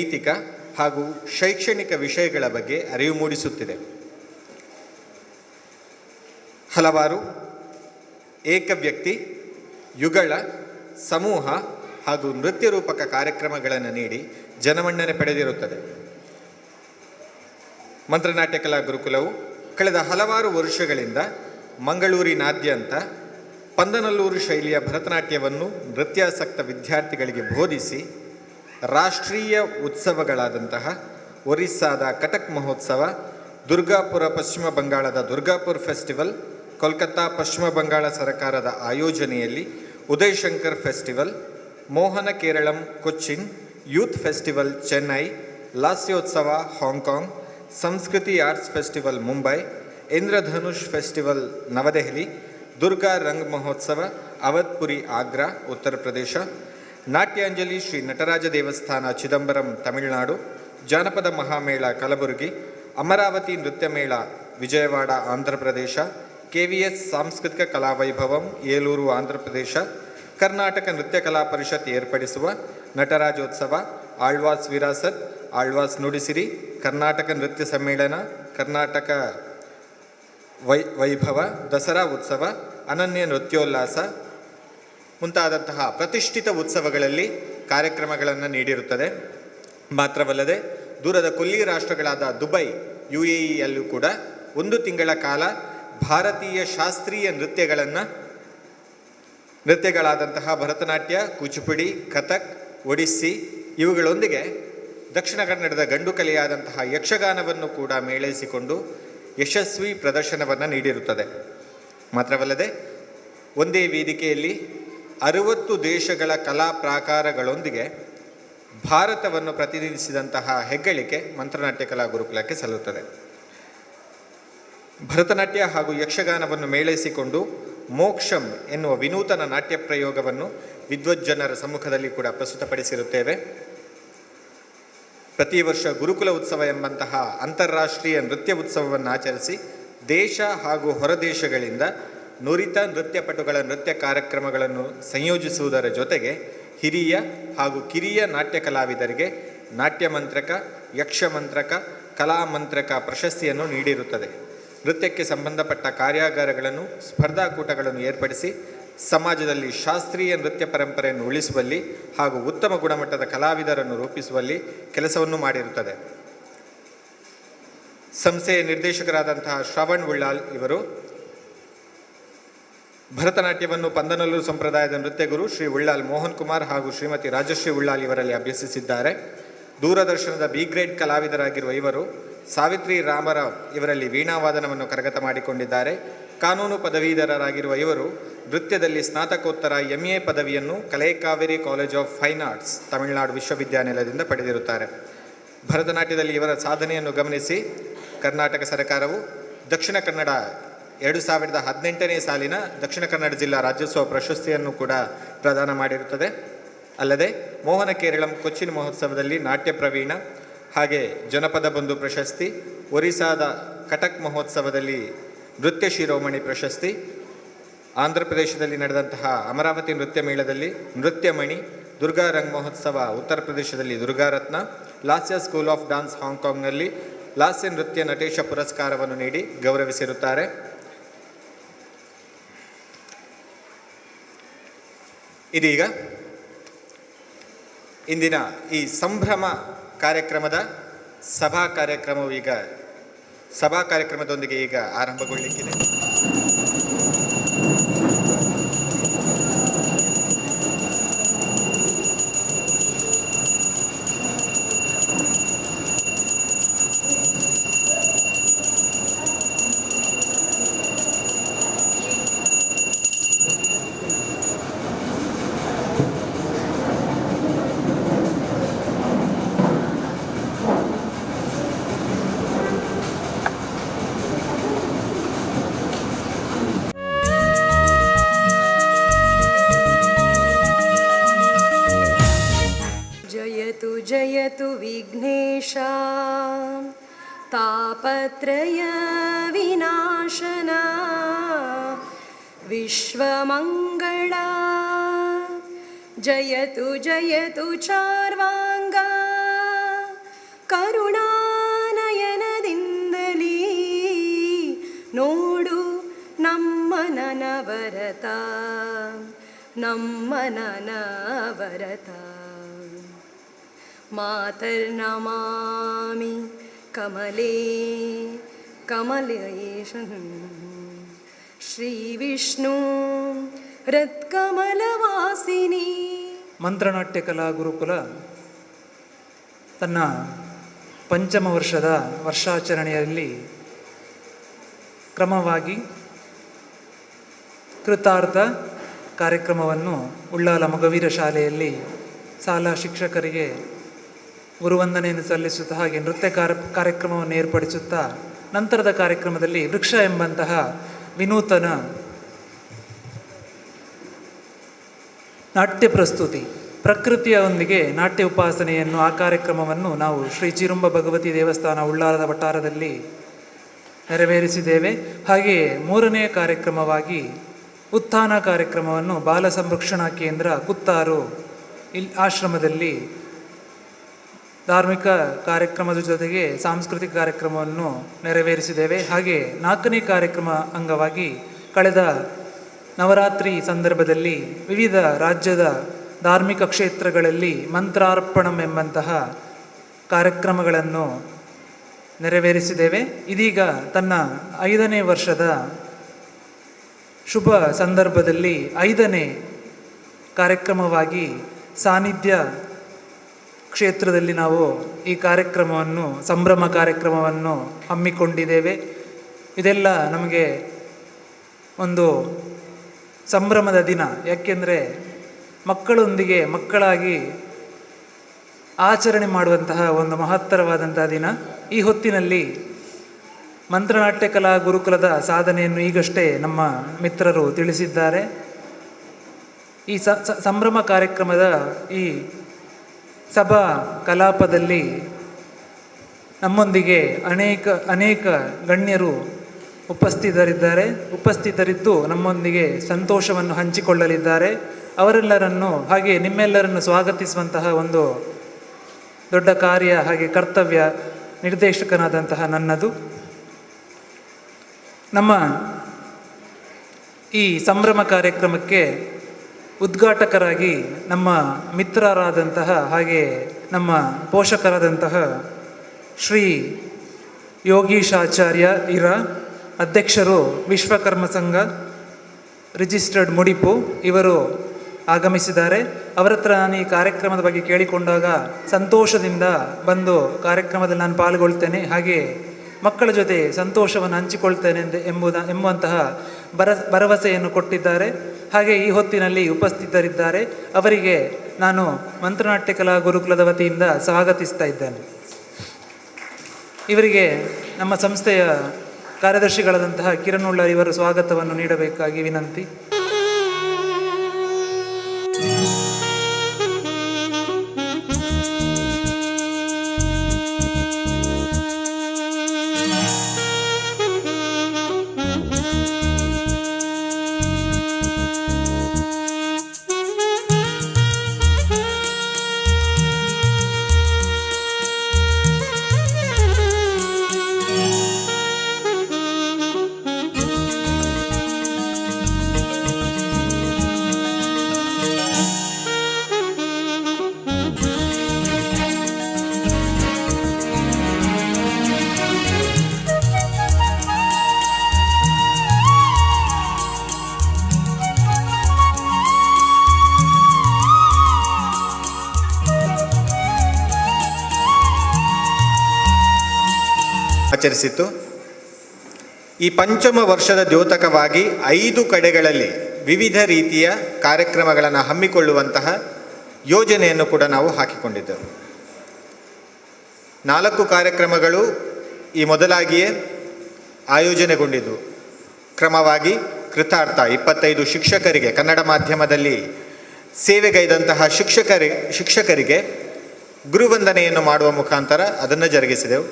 ನೈತಿಕ ಹಾಗೂ ಶೈಕ್ಷಣಿಕ ವಿಷಯಗಳ ಬಗ್ಗೆ ಅರಿವು ಮೂಡಿಸುತ್ತಿದೆ. ಹಲವಾರು ಏಕವ್ಯಕ್ತಿ, ಯುಗಳ, ಸಮೂಹ ಹಾಗೂ ನೃತ್ಯ ರೂಪಕ ಕಾರ್ಯಕ್ರಮಗಳನ್ನು ನೀಡಿ ಜನಮನ್ನಣೆ ಪಡೆದಿರುತ್ತದೆ. ಮಂತ್ರನಾಟ್ಯ ಕಲಾ ಗುರುಕುಲವು ಕಳೆದ ಹಲವಾರು ವರ್ಷಗಳಿಂದ ಮಂಗಳೂರಿನಾದ್ಯಂತ ಪಂದನಲ್ಲೂರು ಶೈಲಿಯ ಭರತನಾಟ್ಯವನ್ನು ನೃತ್ಯಾಸಕ್ತ ವಿದ್ಯಾರ್ಥಿಗಳಿಗೆ ಬೋಧಿಸಿ ರಾಷ್ಟ್ರೀಯ ಉತ್ಸವಗಳಾದಂತಹ ಒರಿಸ್ಸಾದ ಕಟಕ್ ಮಹೋತ್ಸವ, ದುರ್ಗಾಪುರ ಪಶ್ಚಿಮ ಬಂಗಾಳದ ದುರ್ಗಾಪುರ್ ಫೆಸ್ಟಿವಲ್, ಕೋಲ್ಕತ್ತಾ ಪಶ್ಚಿಮ ಬಂಗಾಳ ಸರ್ಕಾರದ ಆಯೋಜನೆಯಲ್ಲಿ Udayshankar festival, Mohana Keralam Cochin, youth festival Chennai, Lasyotsava Hong Kong, Sanskriti arts festival Mumbai, Indradhanush festival Navadehali, Durga Rang Mahotsav ಅವಧ್ಪುರಿ Agra Uttar Pradesh, Natyanjali Shri Nataraja ದೇವಸ್ಥಾನ ಚಿದಂಬರಂ ತಮಿಳುನಾಡು, ಜಾನಪದ ಮಹಾಮೇಳ ಕಲಬುರಗಿ, ಅಮರಾವತಿ ನೃತ್ಯ ಮೇಳ ವಿಜಯವಾಡ ಆಂಧ್ರ ಪ್ರದೇಶ, KVS ಸಾಂಸ್ಕೃತಿಕ ಕಲಾವೈಭವಂ ಏಲೂರು ಆಂಧ್ರ ಪ್ರದೇಶ, ಕರ್ನಾಟಕ ನೃತ್ಯ ಕಲಾ ಪರಿಷತ್ ಏರ್ಪಡಿಸುವ ನಟರಾಜೋತ್ಸವ, ಆಳ್ವಾಸ್ ವಿರಾಸತ್, ಆಳ್ವಾಸ್ ನುಡಿಸಿರಿ, ಕರ್ನಾಟಕ ನೃತ್ಯ ಸಮ್ಮೇಳನ, ಕರ್ನಾಟಕ ವೈಭವ, ದಸರಾ ಉತ್ಸವ, ಅನನ್ಯ ನೃತ್ಯೋಲ್ಲಾಸ ಮುಂತಾದಂತಹ ಪ್ರತಿಷ್ಠಿತ ಉತ್ಸವಗಳಲ್ಲಿ ಕಾರ್ಯಕ್ರಮಗಳನ್ನು ನೀಡಿರುತ್ತದೆ. ಮಾತ್ರವಲ್ಲದೆ ದೂರದ ಕೊಲ್ಲಿ ರಾಷ್ಟ್ರಗಳಾದ ದುಬೈ, UAEಯಲ್ಲೂ ಕೂಡ 1 ತಿಂಗಳ ಕಾಲ ಭಾರತೀಯ ಶಾಸ್ತ್ರೀಯ ನೃತ್ಯಗಳಾದಂತಹ ಭರತನಾಟ್ಯ, ಕೂಚಿಪುಡಿ, ಕಥಕ್, ಒಡಿಸ್ಸಿ ಇವುಗಳೊಂದಿಗೆ ದಕ್ಷಿಣ ಕನ್ನಡದ ಗಂಡು ಕಲೆಯಾದಂತಹ ಯಕ್ಷಗಾನವನ್ನು ಕೂಡ ಮೇಳೈಸಿಕೊಂಡು ಯಶಸ್ವಿ ಪ್ರದರ್ಶನವನ್ನು ನೀಡಿರುತ್ತದೆ. ಮಾತ್ರವಲ್ಲದೆ ಒಂದೇ ವೇದಿಕೆಯಲ್ಲಿ 60 ದೇಶಗಳ ಕಲಾ ಪ್ರಾಕಾರಗಳೊಂದಿಗೆ ಭಾರತವನ್ನು ಪ್ರತಿನಿಧಿಸಿದಂತಹ ಹೆಗ್ಗಳಿಕೆ ಮಂತ್ರನಾಟ್ಯ ಕಲಾ ಗುರುಕುಲಕ್ಕೆ ಸಲ್ಲುತ್ತದೆ. ಭರತನಾಟ್ಯ ಹಾಗೂ ಯಕ್ಷಗಾನವನ್ನು ಮೇಳೈಸಿಕೊಂಡು ಮೋಕ್ಷಂ ಎನ್ನುವ ವಿನೂತನ ನಾಟ್ಯ ಪ್ರಯೋಗವನ್ನು ವಿದ್ವಜ್ಜನರ ಸಮ್ಮುಖದಲ್ಲಿ ಕೂಡ ಪ್ರಸ್ತುತಪಡಿಸಿರುತ್ತೇವೆ. ಪ್ರತಿ ವರ್ಷ ಗುರುಕುಲ ಉತ್ಸವ ಎಂಬಂತಹ ಅಂತಾರಾಷ್ಟ್ರೀಯ ನೃತ್ಯ ಉತ್ಸವವನ್ನು ಆಚರಿಸಿ ದೇಶ ಹಾಗೂ ಹೊರದೇಶಗಳಿಂದ ನುರಿತ ನೃತ್ಯಪಟುಗಳ ನೃತ್ಯ ಕಾರ್ಯಕ್ರಮಗಳನ್ನು ಸಂಯೋಜಿಸುವುದರ ಜೊತೆಗೆ ಹಿರಿಯ ಹಾಗೂ ಕಿರಿಯ ನಾಟ್ಯ ಕಲಾವಿದರಿಗೆ ನಾಟ್ಯಮಂತ್ರಕ, ಯಕ್ಷಮಂತ್ರಕ, ಕಲಾಮಂತ್ರಕ ಪ್ರಶಸ್ತಿಯನ್ನು ನೀಡಿರುತ್ತದೆ. ನೃತ್ಯಕ್ಕೆ ಸಂಬಂಧಪಟ್ಟ ಕಾರ್ಯಾಗಾರಗಳನ್ನು, ಸ್ಪರ್ಧಾಕೂಟಗಳನ್ನು ಏರ್ಪಡಿಸಿ ಸಮಾಜದಲ್ಲಿ ಶಾಸ್ತ್ರೀಯ ನೃತ್ಯ ಪರಂಪರೆಯನ್ನು ಉಳಿಸುವಲ್ಲಿ ಹಾಗೂ ಉತ್ತಮ ಗುಣಮಟ್ಟದ ಕಲಾವಿದರನ್ನು ರೂಪಿಸುವಲ್ಲಿ ಕೆಲಸವನ್ನು ಮಾಡಿರುತ್ತದೆ. ಸಂಸ್ಥೆಯ ನಿರ್ದೇಶಕರಾದಂತಹ ಶ್ರವಣ್ ಉಳ್ಳಾಲ್ ಇವರು ಭರತನಾಟ್ಯವನ್ನು ಪಂದನಲ್ಲೂರು ಸಂಪ್ರದಾಯದ ನೃತ್ಯಗುರು ಶ್ರೀ ಉಳ್ಳಾಲ್ ಮೋಹನ್ ಕುಮಾರ್ ಹಾಗೂ ಶ್ರೀಮತಿ ರಾಜಶ್ರೀ ಉಳ್ಳಾಲ್ ಇವರಲ್ಲಿ ಅಭ್ಯಸಿಸಿದ್ದಾರೆ. ದೂರದರ್ಶನದ B ಗ್ರೇಡ್ ಕಲಾವಿದರಾಗಿರುವ ಇವರು ಸಾವಿತ್ರಿ ರಾಮರಾವ್ ಇವರಲ್ಲಿ ವೀಣಾವಾದನವನ್ನು ಕರಗತ ಮಾಡಿಕೊಂಡಿದ್ದಾರೆ. ಕಾನೂನು ಪದವೀಧರರಾಗಿರುವ ಇವರು ನೃತ್ಯದಲ್ಲಿ ಸ್ನಾತಕೋತ್ತರ MA ಪದವಿಯನ್ನು ಕಲೆ Kaveri college of fine arts Tamil Nadu ವಿಶ್ವವಿದ್ಯಾನಿಲಯದಿಂದ ಪಡೆದಿರುತ್ತಾರೆ. ಭರತನಾಟ್ಯದಲ್ಲಿ ಇವರ ಸಾಧನೆಯನ್ನು ಗಮನಿಸಿ ಕರ್ನಾಟಕ ಸರ್ಕಾರವು ದಕ್ಷಿಣ ಕನ್ನಡ 2018ನೇ ಸಾಲಿನ ದಕ್ಷಿಣ ಕನ್ನಡ ಜಿಲ್ಲಾ ರಾಜ್ಯೋತ್ಸವ ಪ್ರಶಸ್ತಿಯನ್ನು ಕೂಡ ಪ್ರದಾನ ಮಾಡಿರುತ್ತದೆ. ಅಲ್ಲದೆ ಮೋಹನ ಕೇರಳಂ ಕೊಚ್ಚಿನ್ ಮಹೋತ್ಸವದಲ್ಲಿ ನಾಟ್ಯ ಪ್ರವೀಣ, ಹಾಗೆ ಜನಪದ ಬಂಧು ಪ್ರಶಸ್ತಿ, ಒರಿಸ್ಸಾದ ಕಟಕ್ ಮಹೋತ್ಸವದಲ್ಲಿ ನೃತ್ಯ ಶಿರೋಮಣಿ ಪ್ರಶಸ್ತಿ, ಆಂಧ್ರ ಪ್ರದೇಶದಲ್ಲಿ ನಡೆದಂತಹ ಅಮರಾವತಿ ನೃತ್ಯ ಮೇಳದಲ್ಲಿ ನೃತ್ಯಮಣಿ, ದುರ್ಗಾ ರಂಗ್ ಮಹೋತ್ಸವ ಉತ್ತರ ಪ್ರದೇಶದಲ್ಲಿ ದುರ್ಗಾರತ್ನ, ಲಾಸ್ಯ ಸ್ಕೂಲ್ ಆಫ್ ಡಾನ್ಸ್ ಹಾಂಗ್ಕಾಂಗ್ನಲ್ಲಿ ಲಾಸ್ಯ ನೃತ್ಯ ನಟೇಶ ಪುರಸ್ಕಾರವನ್ನು ನೀಡಿ ಗೌರವಿಸಿರುತ್ತಾರೆ. ಇದೀಗ ಇಂದಿನ ಈ ಸಂಭ್ರಮ ಕಾರ್ಯಕ್ರಮದ ಸಭಾ ಕಾರ್ಯಕ್ರಮದೊಂದಿಗೆ ಈಗ ಆರಂಭಗೊಳ್ಳಲಿಕ್ಕಿದೆ. जयतु विघ्नेशा तापत्रय विनाशना विश्वमङ्गला जयतु जयतु चार्वाङ्गा ನವರತ ನಮ್ಮನವರತ ಮಾತರ್ನಮಾಮಿ ಕಮಲೇ ಕಮಲೇಶಂ ಶ್ರೀ ವಿಷ್ಣು ಹೃತ್ಕಮಲವಾಸಿನಿ. ಮಂತ್ರನಾಟ್ಯ ಕಲಾ ಗುರುಕುಲ ತನ್ನ ಪಂಚಮ ವರ್ಷದ ವರ್ಷಾಚರಣೆಯಲ್ಲಿ ಕ್ರಮವಾಗಿ ಕೃತಾರ್ಥ ಕಾರ್ಯಕ್ರಮವನ್ನು ಉಳ್ಳಾಲ ಮೊಗವೀರ ಶಾಲೆಯಲ್ಲಿ ಶಾಲಾ ಶಿಕ್ಷಕರಿಗೆ ಗುರುವಂದನೆಯನ್ನು ಸಲ್ಲಿಸುತ್ತಾ ಹಾಗೆ ನೃತ್ಯ ಕಾರ್ಯಕ್ರಮವನ್ನು ಏರ್ಪಡಿಸುತ್ತಾ ನಂತರದ ಕಾರ್ಯಕ್ರಮದಲ್ಲಿ ವೃಕ್ಷ ಎಂಬಂತಹ ವಿನೂತನ ನಾಟ್ಯ ಪ್ರಸ್ತುತಿ ಪ್ರಕೃತಿಯೊಂದಿಗೆ ನಾಟ್ಯ ಉಪಾಸನೆಯನ್ನು ಆ ಕಾರ್ಯಕ್ರಮವನ್ನು ನಾವು ಶ್ರೀ ಚಿರುಂಬ ಭಗವತಿ ದೇವಸ್ಥಾನ ಉಳ್ಳಾಲದ ವಠಾರದಲ್ಲಿ ನೆರವೇರಿಸಿದ್ದೇವೆ. ಹಾಗೆಯೇ ಮೂರನೆಯ ಕಾರ್ಯಕ್ರಮವಾಗಿ ಉತ್ಥಾನ ಕಾರ್ಯಕ್ರಮವನ್ನು ಬಾಲ ಸಂರಕ್ಷಣಾ ಕೇಂದ್ರ ಕುತ್ತಾರು ಆಶ್ರಮದಲ್ಲಿ ಧಾರ್ಮಿಕ ಕಾರ್ಯಕ್ರಮದ ಜೊತೆಗೆ ಸಾಂಸ್ಕೃತಿಕ ಕಾರ್ಯಕ್ರಮವನ್ನು ನೆರವೇರಿಸಿದ್ದೇವೆ. ಹಾಗೆ ನಾಲ್ಕನೇ ಕಾರ್ಯಕ್ರಮ ಅಂಗವಾಗಿ ಕಳೆದ ನವರಾತ್ರಿ ಸಂದರ್ಭದಲ್ಲಿ ವಿವಿಧ ರಾಜ್ಯದ ಧಾರ್ಮಿಕ ಕ್ಷೇತ್ರಗಳಲ್ಲಿ ಮಂತ್ರಾರ್ಪಣಂ ಎಂಬಂತಹ ಕಾರ್ಯಕ್ರಮಗಳನ್ನು ನೆರವೇರಿಸಿದ್ದೇವೆ. ಇದೀಗ ತನ್ನ 5ನೇ ವರ್ಷದ ಶುಭ ಸಂದರ್ಭದಲ್ಲಿ 5ನೇ ಕಾರ್ಯಕ್ರಮವಾಗಿ ಸಾನ್ನಿಧ್ಯ ಕ್ಷೇತ್ರದಲ್ಲಿ ನಾವು ಈ ಕಾರ್ಯಕ್ರಮವನ್ನು ಸಂಭ್ರಮ ಕಾರ್ಯಕ್ರಮವನ್ನು ಹಮ್ಮಿಕೊಂಡಿದ್ದೇವೆ. ಇದೆಲ್ಲ ನಮಗೆ ಒಂದು ಸಂಭ್ರಮದ ದಿನ. ಯಾಕೆಂದರೆ ಮಕ್ಕಳೊಂದಿಗೆ ಮಕ್ಕಳಾಗಿ ಆಚರಣೆ ಮಾಡುವಂತಹ ಒಂದು ಮಹತ್ತರವಾದಂತಹ ದಿನ. ಈ ಹೊತ್ತಿನಲ್ಲಿ ಮಂತ್ರನಾಟ್ಯ ಕಲಾ ಗುರುಕುಲದ ಸಾಧನೆಯನ್ನು ಈಗಷ್ಟೇ ನಮ್ಮ ಮಿತ್ರರು ತಿಳಿಸಿದ್ದಾರೆ. ಈ ಸಂಭ್ರಮ ಕಾರ್ಯಕ್ರಮದ ಈ ಸಭಾ ಕಲಾಪದಲ್ಲಿ ನಮ್ಮೊಂದಿಗೆ ಅನೇಕ ಗಣ್ಯರು ಉಪಸ್ಥಿತರಿದ್ದು ನಮ್ಮೊಂದಿಗೆ ಸಂತೋಷವನ್ನು ಹಂಚಿಕೊಳ್ಳಲಿದ್ದಾರೆ. ಅವರೆಲ್ಲರನ್ನು ಹಾಗೆ ನಿಮ್ಮೆಲ್ಲರನ್ನು ಸ್ವಾಗತಿಸುವಂತಹ ಒಂದು ದೊಡ್ಡ ಕಾರ್ಯ ಹಾಗೆ ಕರ್ತವ್ಯ ನಿರ್ದೇಶಕನಾದಂತಹ ನನ್ನದು. ನಮ್ಮ ಈ ಸಂಭ್ರಮ ಕಾರ್ಯಕ್ರಮಕ್ಕೆ ಉದ್ಘಾಟಕರಾಗಿ ನಮ್ಮ ಮಿತ್ರರಾದಂತಹ ಹಾಗೆ ನಮ್ಮ ಪೋಷಕರಾದಂತಹ ಶ್ರೀ ಯೋಗೀಶಾಚಾರ್ಯ ಇರ, ಅಧ್ಯಕ್ಷರು ವಿಶ್ವಕರ್ಮ ಸಂಘ ರಿಜಿಸ್ಟರ್ಡ್ ಮುಡಿಪು, ಇವರು ಆಗಮಿಸಿದ್ದಾರೆ. ಅವರ ಹತ್ರ ನಾನು ಈ ಕಾರ್ಯಕ್ರಮದ ಬಗ್ಗೆ ಕೇಳಿಕೊಂಡಾಗ ಸಂತೋಷದಿಂದ ಬಂದು ಕಾರ್ಯಕ್ರಮದಲ್ಲಿ ನಾನು ಪಾಲ್ಗೊಳ್ತೇನೆ, ಹಾಗೆ ಮಕ್ಕಳ ಜೊತೆ ಸಂತೋಷವನ್ನು ಹಂಚಿಕೊಳ್ತೇನೆ ಎಂಬುವಂತಹ ಭರವಸೆಯನ್ನು ಕೊಟ್ಟಿದ್ದಾರೆ. ಹಾಗೆ ಈ ಹೊತ್ತಿನಲ್ಲಿ ಉಪಸ್ಥಿತರಿದ್ದಾರೆ. ಅವರಿಗೆ ನಾನು ಮಂತ್ರನಾಟ್ಯ ಕಲಾ ಗುರುಕುಲದ ವತಿಯಿಂದ ಸ್ವಾಗತಿಸ್ತಾ ಇದ್ದೇನೆ. ಇವರಿಗೆ ನಮ್ಮ ಸಂಸ್ಥೆಯ ಕಾರ್ಯದರ್ಶಿಗಳಾದಂತಹ ಕಿರಣ್ ಉಳ್ಳಾರ್ ಇವರು ಸ್ವಾಗತವನ್ನು ನೀಡಬೇಕಾಗಿ ವಿನಂತಿ. ಆಚರಿಸಿತು. ಈ ಪಂಚಮ ವರ್ಷದ ದ್ಯೋತಕವಾಗಿ 5 ಕಡೆಗಳಲ್ಲಿ ವಿವಿಧ ರೀತಿಯ ಕಾರ್ಯಕ್ರಮಗಳನ್ನು ಹಮ್ಮಿಕೊಳ್ಳುವಂತಹ ಯೋಜನೆಯನ್ನು ಕೂಡ ನಾವು ಹಾಕಿಕೊಂಡಿದ್ದೆವು. 4 ಕಾರ್ಯಕ್ರಮಗಳು ಈ ಮೊದಲಾಗಿಯೇ ಆಯೋಜನೆಗೊಂಡಿದ್ದವು. ಕ್ರಮವಾಗಿ ಕೃತಾರ್ಥ 25 ಶಿಕ್ಷಕರಿಗೆ, ಕನ್ನಡ ಮಾಧ್ಯಮದಲ್ಲಿ ಸೇವೆಗೈದಂತಹ ಶಿಕ್ಷಕರಿಗೆ ಗುರುವಂದನೆಯನ್ನು ಮಾಡುವ ಮುಖಾಂತರ ಅದನ್ನು ಜರುಗಿಸಿದೆವು.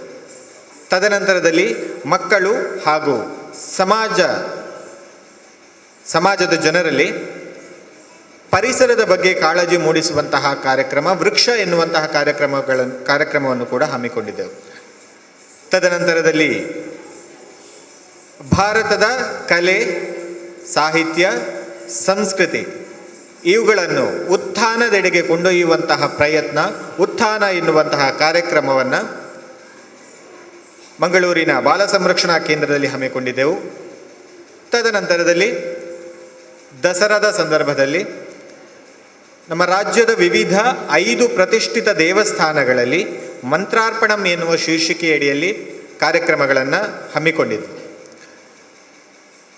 ತದನಂತರದಲ್ಲಿ ಮಕ್ಕಳು ಹಾಗೂ ಸಮಾಜದ ಜನರಲ್ಲಿ ಪರಿಸರದ ಬಗ್ಗೆ ಕಾಳಜಿ ಮೂಡಿಸುವಂತಹ ಕಾರ್ಯಕ್ರಮ ವೃಕ್ಷ ಎನ್ನುವಂತಹ ಕಾರ್ಯಕ್ರಮವನ್ನು ಕೂಡ ಹಮ್ಮಿಕೊಂಡಿದ್ದೆವು. ತದನಂತರದಲ್ಲಿ ಭಾರತದ ಕಲೆ, ಸಾಹಿತ್ಯ, ಸಂಸ್ಕೃತಿ ಇವುಗಳನ್ನು ಉತ್ಥಾನದೆಡೆಗೆ ಕೊಂಡೊಯ್ಯುವಂತಹ ಪ್ರಯತ್ನ, ಉತ್ಥಾನ ಎನ್ನುವಂತಹ ಕಾರ್ಯಕ್ರಮವನ್ನು ಮಂಗಳೂರಿನ ಬಾಲ ಸಂರಕ್ಷಣಾ ಕೇಂದ್ರದಲ್ಲಿ ಹಮ್ಮಿಕೊಂಡಿದ್ದೆವು. ತದನಂತರದಲ್ಲಿ ದಸರಾದ ಸಂದರ್ಭದಲ್ಲಿ ನಮ್ಮ ರಾಜ್ಯದ ವಿವಿಧ 5 ಪ್ರತಿಷ್ಠಿತ ದೇವಸ್ಥಾನಗಳಲ್ಲಿ ಮಂತ್ರಾರ್ಪಣಂ ಎನ್ನುವ ಶೀರ್ಷಿಕೆಯಡಿಯಲ್ಲಿ ಕಾರ್ಯಕ್ರಮಗಳನ್ನು ಹಮ್ಮಿಕೊಂಡಿದ್ದರು.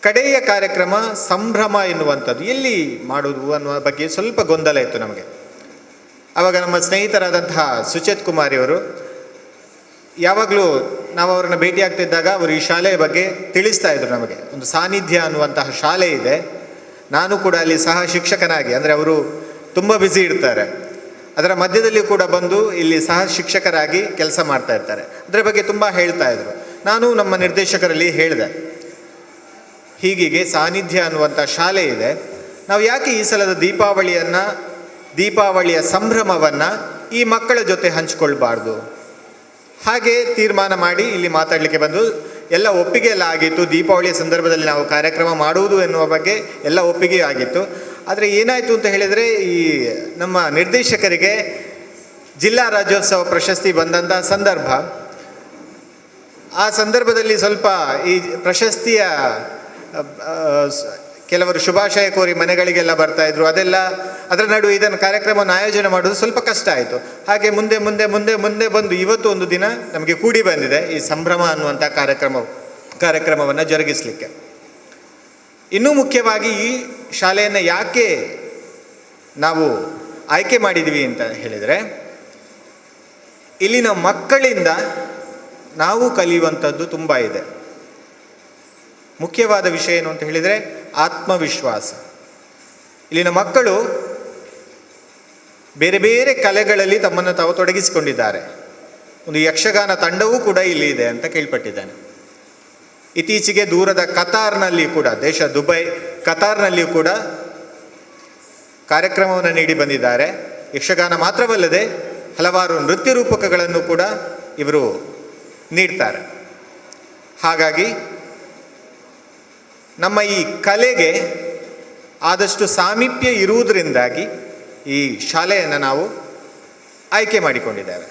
ಕಡೆಯ ಕಾರ್ಯಕ್ರಮ ಸಂಭ್ರಮ ಎನ್ನುವಂಥದ್ದು ಎಲ್ಲಿ ಮಾಡುವುದು ಅನ್ನುವ ಬಗ್ಗೆ ಸ್ವಲ್ಪ ಗೊಂದಲ ಇತ್ತು ನಮಗೆ. ಆವಾಗ ನಮ್ಮ ಸ್ನೇಹಿತರಾದಂತಹ ಸುಚೇತ್ ಕುಮಾರಿಯವರು ಯಾವಾಗಲೂ ನಾವು ಅವರನ್ನು ಭೇಟಿಯಾಗ್ತಿದ್ದಾಗ ಅವರು ಈ ಶಾಲೆಯ ಬಗ್ಗೆ ತಿಳಿಸ್ತಾ ಇದ್ರು ನಮಗೆ. ಒಂದು ಸಾನ್ನಿಧ್ಯ ಅನ್ನುವಂತಹ ಶಾಲೆ ಇದೆ, ನಾನು ಕೂಡ ಅಲ್ಲಿ ಸಹ ಶಿಕ್ಷಕನಾಗಿ, ಅಂದರೆ ಅವರು ತುಂಬ ಬ್ಯುಸಿ ಇರ್ತಾರೆ, ಅದರ ಮಧ್ಯದಲ್ಲಿ ಕೂಡ ಬಂದು ಇಲ್ಲಿ ಸಹ ಶಿಕ್ಷಕರಾಗಿ ಕೆಲಸ ಮಾಡ್ತಾ ಇರ್ತಾರೆ. ಅದರ ಬಗ್ಗೆ ತುಂಬ ಹೇಳ್ತಾ ಇದ್ರು. ನಾನು ನಮ್ಮ ನಿರ್ದೇಶಕರಲ್ಲಿ ಹೇಳಿದೆ, ಹೀಗೆ ಸಾನ್ನಿಧ್ಯ ಅನ್ನುವಂಥ ಶಾಲೆ ಇದೆ, ನಾವು ಯಾಕೆ ಈ ಸಲದ ದೀಪಾವಳಿಯ ಸಂಭ್ರಮವನ್ನು ಈ ಮಕ್ಕಳ ಜೊತೆ ಹಂಚಿಕೊಳ್ಬಾರ್ದು. ಹಾಗೆ ತೀರ್ಮಾನ ಮಾಡಿ ಇಲ್ಲಿ ಮಾತಾಡಲಿಕ್ಕೆ ಬಂದು ಎಲ್ಲ ಒಪ್ಪಿಗೆ ಎಲ್ಲ ಆಗಿತ್ತು. ದೀಪಾವಳಿಯ ಸಂದರ್ಭದಲ್ಲಿ ನಾವು ಕಾರ್ಯಕ್ರಮ ಮಾಡುವುದು ಎನ್ನುವ ಬಗ್ಗೆ ಎಲ್ಲ ಒಪ್ಪಿಗೆ ಆಗಿತ್ತು. ಆದರೆ ಏನಾಯಿತು ಅಂತ ಹೇಳಿದರೆ, ಈ ನಮ್ಮ ನಿರ್ದೇಶಕರಿಗೆ ಜಿಲ್ಲಾ ರಾಜ್ಯೋತ್ಸವ ಪ್ರಶಸ್ತಿ ಬಂದಂಥ ಸಂದರ್ಭ, ಆ ಸಂದರ್ಭದಲ್ಲಿ ಸ್ವಲ್ಪ ಈ ಪ್ರಶಸ್ತಿಯ ಕೆಲವರು ಶುಭಾಶಯ ಕೋರಿ ಮನೆಗಳಿಗೆಲ್ಲ ಬರ್ತಾಯಿದ್ರು. ಅದರ ನಡುವೆ ಇದನ್ನು ಕಾರ್ಯಕ್ರಮವನ್ನು ಆಯೋಜನೆ ಮಾಡೋದು ಸ್ವಲ್ಪ ಕಷ್ಟ ಆಯಿತು. ಹಾಗೆ ಮುಂದೆ ಮುಂದೆ ಮುಂದೆ ಮುಂದೆ ಬಂದು ಇವತ್ತು ಒಂದು ದಿನ ನಮಗೆ ಕೂಡಿ ಬಂದಿದೆ ಈ ಸಂಭ್ರಮ ಅನ್ನುವಂಥ ಕಾರ್ಯಕ್ರಮವನ್ನು ಜರುಗಿಸಲಿಕ್ಕೆ. ಇನ್ನೂ ಮುಖ್ಯವಾಗಿ ಈ ಶಾಲೆಯನ್ನು ಯಾಕೆ ನಾವು ಆಯ್ಕೆ ಮಾಡಿದ್ವಿ ಅಂತ ಹೇಳಿದರೆ, ಇಲ್ಲಿನ ಮಕ್ಕಳಿಂದ ನಾವು ಕಲಿಯುವಂಥದ್ದು ತುಂಬ ಇದೆ. ಮುಖ್ಯವಾದ ವಿಷಯ ಏನು ಅಂತ ಹೇಳಿದರೆ ಆತ್ಮವಿಶ್ವಾಸ. ಇಲ್ಲಿನ ಮಕ್ಕಳು ಬೇರೆ ಬೇರೆ ಕಲೆಗಳಲ್ಲಿ ತಮ್ಮನ್ನು ತಾವು ತೊಡಗಿಸಿಕೊಂಡಿದ್ದಾರೆ. ಒಂದು ಯಕ್ಷಗಾನ ತಂಡವೂ ಕೂಡ ಇಲ್ಲಿ ಇದೆ ಅಂತ ಕೇಳ್ಪಟ್ಟಿದ್ದೇನೆ. ಇತ್ತೀಚೆಗೆ ದೂರದ ಕತಾರ್ನಲ್ಲಿ ಕೂಡ, ದೇಶ ದುಬೈ, ಕತಾರ್ನಲ್ಲಿಯೂ ಕೂಡ ಕಾರ್ಯಕ್ರಮವನ್ನು ನೀಡಿ ಬಂದಿದ್ದಾರೆ. ಯಕ್ಷಗಾನ ಮಾತ್ರವಲ್ಲದೆ ಹಲವಾರು ನೃತ್ಯ ರೂಪಕಗಳನ್ನು ಕೂಡ ಇವರು ನೀಡ್ತಾರೆ. ಹಾಗಾಗಿ ನಮ್ಮ ಈ ಕಲೆಗೆ ಆದಷ್ಟು ಸಾಮೀಪ್ಯ ಇರುವುದರಿಂದಾಗಿ ಈ ಶಾಲೆಯನ್ನು ನಾವು ಆಯ್ಕೆ ಮಾಡಿಕೊಂಡಿದ್ದೇವೆ.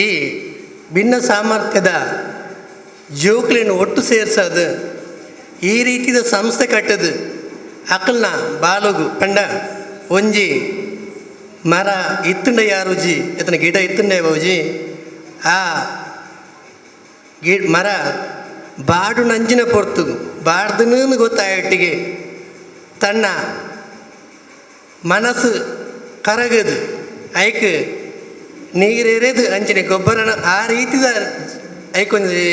ಈ ಭಿನ್ನ ಸಾಮರ್ಥ್ಯದ ಜೋಕ್ಲಿನ ಒಟ್ಟು ಸೇರಿಸೋದು, ಈ ರೀತಿಯ ಸಂಸ್ಥೆ ಕಟ್ಟದು ಅಕಲ್ನ ಬಾಲಗು ಪಂಡ ಒಂಜಿ ಮರ ಇತ್ತುಂಡ ಯಾರುಜಿ ಎತ್ತನ ಗಿಡ ಇತ್ತುಂಡೆ ಬೋಜಿ ಆ ಮರ ಬಾಡು ನಂಜಿನ ಪೊರ್ತು ಬಾಡ್ದನು ಗೊತ್ತಾಯೊಟ್ಟಿಗೆ ತನ್ನ ಮನಸ್ಸು ಕರಗದು ಐಕ್ ನೀರೆರೆದು ಅಂಚಿನ ಗೊಬ್ಬರನ ಆ ರೀತಿದ ಐಕೊಂದು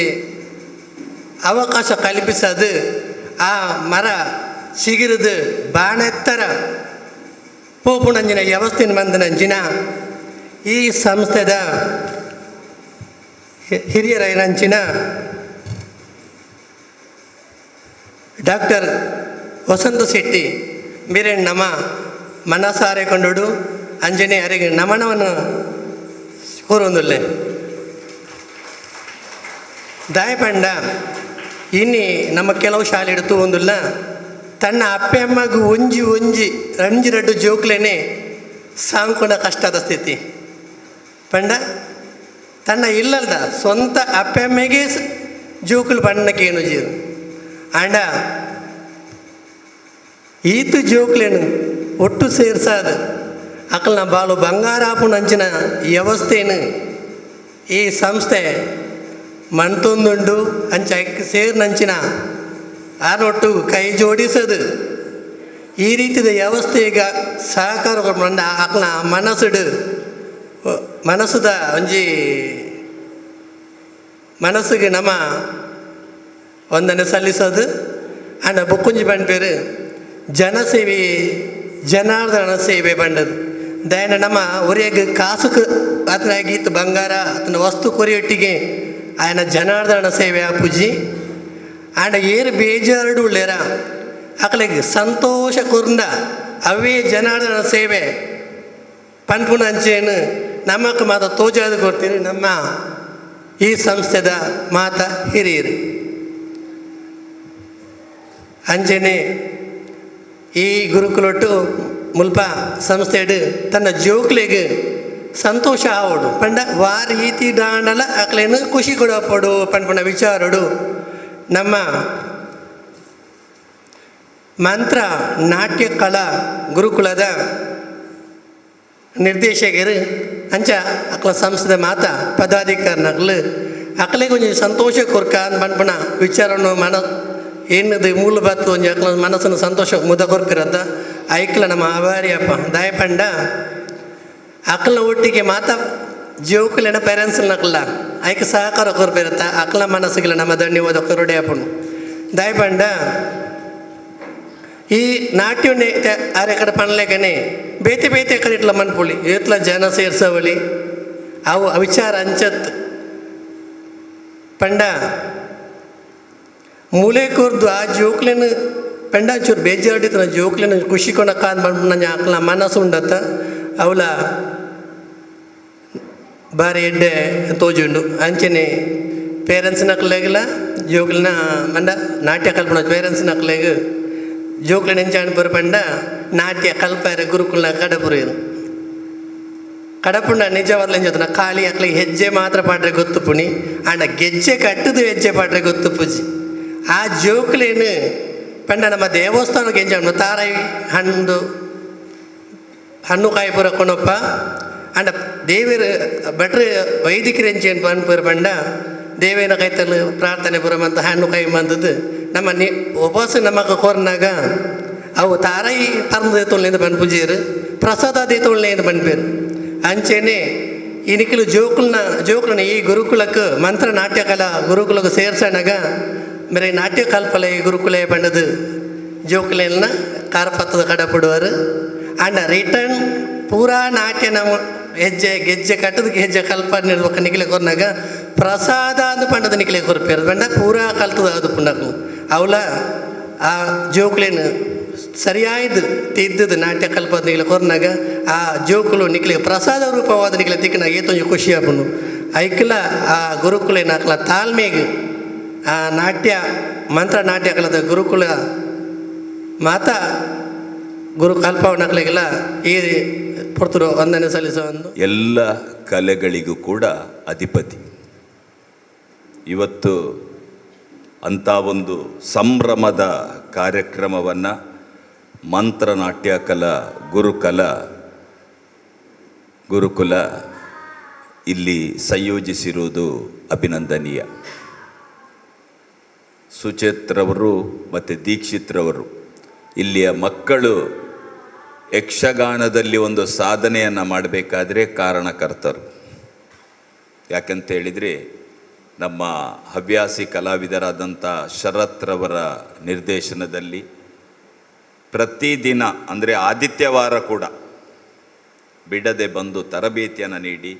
ಅವಕಾಶ ಕಲ್ಪಿಸೋದು, ಆ ಮರ ಸಿಗಿರದು ಬಾಣೆತ್ತರ ಪೋಪುಣಂಜಿನ ವ್ಯವಸ್ಥೆನ ಮಂದನಂಜಿನ ಈ ಸಂಸ್ಥೆದ ಹಿರಿಯರೈನಂಚಿನ ಡಾಕ್ಟರ್ ವಸಂತ ಶೆಟ್ಟಿ ಬೇರೆ ನಮ್ಮ ಮನಸಾರೆ ಕೊಂಡೋಡು ಅಂಜನೆ ಅರಿಗೆ ನಮನವನ್ನು ಕೋರೊಂದುಲ್ಲೆ ದಾಯಪಂಡ ಇನ್ನಿ ನಮ್ಮ ಕೆಲವು ಶಾಲೆ ಇಡ್ತು ಒಂದಿಲ್ಲ ತನ್ನ ಅಪ್ಪೆ ಅಮ್ಮಗೂ ಒಂಜಿ ರಂಜಿರಡ್ಡು ಜೋಕ್ಲೇನೆ ಸಾಂಕೊಂಡ ಕಷ್ಟದ ಸ್ಥಿತಿ ಪಂಡ ತನ್ನ ಇಲ್ಲದ ಸ್ವಂತ ಅಪ್ಪೆ ಅಮ್ಮೆಗೆ ಜೋಕುಲು ಬಣ್ಣಕ್ಕೆ ಏನು ಜೀರು ಆಂಡ ಈತು ಜೋಕ್ಲೇನು ಒಟ್ಟು ಸೇರ್ಸಾದ ಅಕಲ್ನ ಬಾಲು ಬಂಗಾರಾಪುನಂಚಿನ ವ್ಯವಸ್ಥೆಯನ್ನು ಈ ಸಂಸ್ಥೆ ಮಣ್ತೊಂದುಂಡು ಅಂಚ ಸೇರ್ನಂಚಿನ ಆನೊಟ್ಟು ಕೈ ಜೋಡಿಸೋದು ಈ ರೀತಿಯ ವ್ಯವಸ್ಥೆಗ ಸಹಕಾರ ಕೊಡ ಅಕ್ಲ ಮನಸ್ಸುದ ಒಂಜಿ ಮನಸ್ಸಿಗೆ ನಮ್ಮ ವಂದನೆ ಸಲ್ಲಿಸೋದು ಅಂಡ ಬುಕ್ಕುಂಜಿ ಬಂಡ್ಪೇರು ಜನಸೇವೆ ಜನಾರ್ದನ ಸೇವೆ ಬಂಡದು ದಯನ ನಮ್ಮ ಒರೆಗೆ ಕಾಸುಕು ಅತನಾಗಿತ್ತು ಬಂಗಾರ ಅತನ ವಸ್ತು ಕೊರಿಯೊಟ್ಟಿಗೆ ఆయన జనార్దన సేవ పూజి ఆయన ఏరు బేజారుడు లేరా అక్కడికి సంతోష కొరింద ಅವೇ ಜನಾರ್ದನ ಸೇವೆ ಪನ್ಪುಣ ಅಂಚೆಯನ್ನು ನಮಕ್ಕೆ ಮಾತ ತೋಜಾದು ಕೊಡ್ತೀರಿ ನಮ್ಮ ಈ ಸಂಸ್ಥೆದ ಮಾತ ಹಿರಿಯರು ಅಂಜನೆ ಈ ಗುರುಕುಲೊಟ್ಟು ಮುಲ್ಪ ಸಂಸ್ಥೆಡು ತನ್ನ ಜೋಕ್ಲೆಗೆ ಸಂತೋಷ ಆವಡು ಪಂಡ ವಾ ರೀತಿ ದಾಂಡಲ ಅಕ್ಲೇನು ಖುಷಿ ಕೊಡಪಡು ಪಂಪಣ ವಿಚಾರಡು ನಮ್ಮ ಮಂತ್ರ ನಾಟ್ಯ ಕಲಾ ಗುರುಕುಲದ ನಿರ್ದೇಶಕರು ಅಂಚ ಅಕ್ಲ ಸಂಸ್ಥೆ ಮಾತ ಪದಾಧಿಕಾರಿನಕ್ಲು ಅಕ್ಲಿಗೆ ಒಂಜಿ ಸಂತೋಷ ಕೊರ್ಕ ಅಂತ ಪಂಪಣ ವಿಚಾರನು ಏನದು ಮೂಲಭೂತ ಒಂಜಿ ಅಕ್ಲ ಮನಸ್ಸನ್ನು ಸಂತೋಷ ಮುದ ಕೊರ್ಪಿರತ್ತ ಐಕ್ಲ ನಮ್ಮ ಆಭಾರಿಯಪ್ಪ ದಯಪಂಡ ಅಕ್ಲ ಒಟ್ಟಿಗೆ ಮಾತಾ ಜೋಕುಲಿನ ಪೇರೆಂಟ್ಸ್ನಕ್ಲ ಐಕ್ ಸಹಕಾರ ಕೊರ್ಪಿರತ್ತ ಅಕ್ಲ ಮನಸ್ಸಿಗೆ ನಮ್ಮ ಧನ್ಯವಾದ ಕೊರಡೆ ಅಪ್ಪನು ದಯಪಂಡ ಈ ನಾಟ್ಯ ಅರೆ ಕಡೆ ಪಣಲೆಗನೆ ಬೇತೆ ಬೇತೆ ಕಡೆ ಇಟ್ಲ ಮನ್ಪುಳಿ ಏತ್ಲ ಜನ ಸೇರ್ಸವಳಿ ಅವು ವಿಚಾರ ಅಂಚತ್ ಪಂಡ ಮೂಲೆ ಕೊರ್ದು ಆ ಜೋಕ್ಲೆನ ಪೆಂಡ ಚೂರು ಬೇಜಾಡಿತ್ತು ಜೋಕ್ಲೆನ ಖುಷಿ ಕೊಡಕ್ಕ ನನ್ನ ಅಕ್ಲ ಮನಸ್ಸು ಉಂಡತ್ತ ಅವಳ ಬಾರಿ ಎಡ್ಡೆ ತೋಜುಂಡು ಅಂಚನೆ ಪೇರೆಂಟ್ಸ್ ನಕ್ಲೆಗಿಲ್ಲ ಜೋಕ್ಲಿನ ಮಂಡ ನಾಟ್ಯ ಕಲ್ಪನ ಪೇರೆಂಟ್ಸ್ ನಕ್ಲೆಗ್ ಜೋಕ್ಲಿನ ಎಂಚಾಣ ಪಂಡ ನಾಟ್ಯ ಕಲ್ಪಾರೆ ಗುರುಕುಲ್ನ ಕಡಪುರೇನು ಕಡಪುಂಡ ನಿಜವಾದ್ಲ ಎಂಜೋತನ ಖಾಲಿ ಅಕ್ಲಿಗೆ ಹೆಜ್ಜೆ ಮಾತ್ರ ಪಾಡ್ರೆ ಗೊತ್ತು ಪುಣಿ ಅಂಡ ಗೆಜ್ಜೆ ಕಟ್ಟದು ಹೆಜ್ಜೆ ಪಾಡ್ರೆ ಗೊತ್ತು ಪೂಜಿ ಆ ಜೋಕ್ಲೇನು ಪಂಡ ನಮ್ಮ ದೇವಸ್ಥಾನಕ್ಕೆ ಎಂಜಾಣ ತಾರಾಯಿ ಹಣ್ಣು ಕಾಯಿ ಪೂರ ಕೊನಪ್ಪ ಅಂಡ ದೇವರ ಭಟ್ರು ವೈದಿಕರು ಎಂಚೇನು ಪನ್ಪುರ ಪಂಡ ದೇವೇನ ಕೈತಲು ಪ್ರಾರ್ಥನೆ ಪುರಮಂತ ಹಣ್ಣು ಕೈ ಮಂದದ್ದು ನಮ್ಮ ಉಪವಾಸ ನಮಗ ಕೋರ್ನಾಗ ಅವು ತಾರಾಯಿ ತರ್ಮದ ತೊಳ್ಳಿಂದ ಪನ್ಪುಜೀರು ಪ್ರಸಾದ ತೊಳ್ಳಿಂದ ಪನ್ಪೇರು ಅಂಚೆನೆ ಈ ನಿಖಿಲು ಜೋಕುಲನ ಈ ಗುರುಕುಲಕ್ಕೆ ಮಂತ್ರ ನಾಟ್ಯಕಲಾ ಗುರುಕುಲಕ್ಕೆ ಸೇರ್ಸೋಣಾಗ ಮೇರೆ ನಾಟ್ಯ ಕಲ್ಪಲೆ ಗುರುಕುಲ ಪಂಡದು ಜೋಕುಲೆನ ಕಾರ್ಪತ್ತದ ಕಡಪಡುವರು ಅಂಡ ರಿಟರ್ನ್ ಪೂರಾ ನಾಟ್ಯ ನಮ್ಮ ಹೆಜ್ಜೆ ಗೆಜ್ಜೆ ಕಟ್ಟದಕ್ಕೆ ಹೆಜ್ಜೆ ಕಲ್ಪ ನಿರ್ವಕ ನಿಖಿಲೆ ಕೊರ್ನಾಗ ಪ್ರಸಾದ ಅಂದು ಪಂಡದ ನಿಖಿಲೆ ಕೊರ್ಪೇರು ಪಂಡ ಪೂರಾ ಕಲ್ತದ ಅದು ಪುಂಡಕು ಅವಳ ಆ ಜೋಕುಲೇನು ಸರಿಯಾಯ್ದು ತಿದ್ದದು ನಾಟ್ಯ ಕಲ್ಪದ ನಿಖಿಲೆ ಕೊರ್ನಾಗ ಆ ಜೋಕುಲು ನಿಖಿಲೆ ಪ್ರಸಾದ ರೂಪವಾದ ನಿಖಿಲೆ ತಿಕ್ಕನ ಏತೊಂದು ಖುಷಿ ಆಪುಂಡು ಐಕ್ಲ ಆ ಗುರುಕುಲೇನ ಅಕ್ಲ ತಾಳ್ಮೆಗೆ ಆ ನಾಟ್ಯ ಮಂತ್ರ ನಾಟ್ಯ ಕಲದ ಗುರುಕುಲ ಮಾತಾ ಗುರು ಕಲ್ಪವನಕ್ಲೆಗೆಲ್ಲ ಈ ಪುರ್ತರು ವಂದನೆ ಸಲ್ಲಿಸೋ ಒಂದು ಎಲ್ಲ ಕಲೆಗಳಿಗೂ ಕೂಡ ಅಧಿಪತಿ. ಇವತ್ತು ಅಂಥ ಒಂದು ಸಂಭ್ರಮದ ಕಾರ್ಯಕ್ರಮವನ್ನು ಮಂತ್ರನಾಟ್ಯ ಕಲಾ ಗುರುಕುಲ ಇಲ್ಲಿ ಸಂಯೋಜಿಸಿರುವುದು ಅಭಿನಂದನೀಯ. ಸುಚೇತ್ರವರು ಮತ್ತು ದೀಕ್ಷಿತ್ರವರು ಇಲ್ಲಿಯ ಮಕ್ಕಳು ಯಕ್ಷಗಾನದಲ್ಲಿ ಒಂದು ಸಾಧನೆಯನ್ನು ಮಾಡಬೇಕಾದ್ರೆ ಕಾರಣಕರ್ತರು. ಯಾಕಂತ ಹೇಳಿದರೆ ನಮ್ಮ ಹವ್ಯಾಸಿ ಕಲಾವಿದರಾದಂಥ ಶರತ್ರವರ ನಿರ್ದೇಶನದಲ್ಲಿ ಪ್ರತಿದಿನ ಅಂದರೆ ಆದಿತ್ಯವಾರ ಕೂಡ ಬಿಡದೆ ಬಂದು ತರಬೇತಿಯನ್ನು ನೀಡಿ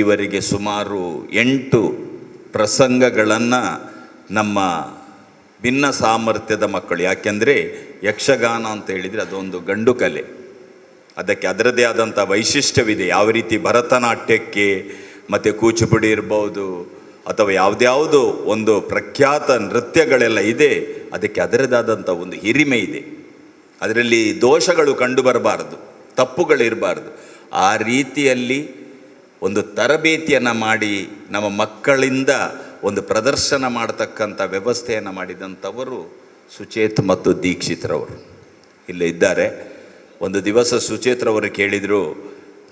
ಈವರೆಗೆ ಸುಮಾರು 8 ಪ್ರಸಂಗಗಳನ್ನು ನಮ್ಮ ಭಿನ್ನ ಸಾಮರ್ಥ್ಯದ ಮಕ್ಕಳು, ಯಾಕೆಂದರೆ ಯಕ್ಷಗಾನ ಅಂತ ಹೇಳಿದರೆ ಅದೊಂದು ಗಂಡು ಕಲೆ, ಅದಕ್ಕೆ ಅದರದೇ ಆದಂಥ ವೈಶಿಷ್ಟ್ಯವಿದೆ. ಯಾವ ರೀತಿ ಭರತನಾಟ್ಯಕ್ಕೆ ಮತ್ತು ಕೂಚುಪುಡಿ ಇರ್ಬೋದು ಅಥವಾ ಯಾವುದ್ಯಾವುದು ಒಂದು ಪ್ರಖ್ಯಾತ ನೃತ್ಯಗಳೆಲ್ಲ ಇದೆ, ಅದಕ್ಕೆ ಅದರದಾದಂಥ ಒಂದು ಹಿರಿಮೆ ಇದೆ. ಅದರಲ್ಲಿ ದೋಷಗಳು ಕಂಡು ಬರಬಾರ್ದು, ತಪ್ಪುಗಳಿರಬಾರ್ದು. ಆ ರೀತಿಯಲ್ಲಿ ಒಂದು ತರಬೇತಿಯನ್ನು ಮಾಡಿ ನಮ್ಮ ಮಕ್ಕಳಿಂದ ಒಂದು ಪ್ರದರ್ಶನ ಮಾಡತಕ್ಕಂಥ ವ್ಯವಸ್ಥೆಯನ್ನು ಮಾಡಿದಂಥವರು ಸುಚೇತ್ ಮತ್ತು ದೀಕ್ಷಿತ್ರವರು ಇಲ್ಲೇ ಇದ್ದಾರೆ. ಒಂದು ದಿವಸ ಸುಚೇತ್ರವರು ಕೇಳಿದರು,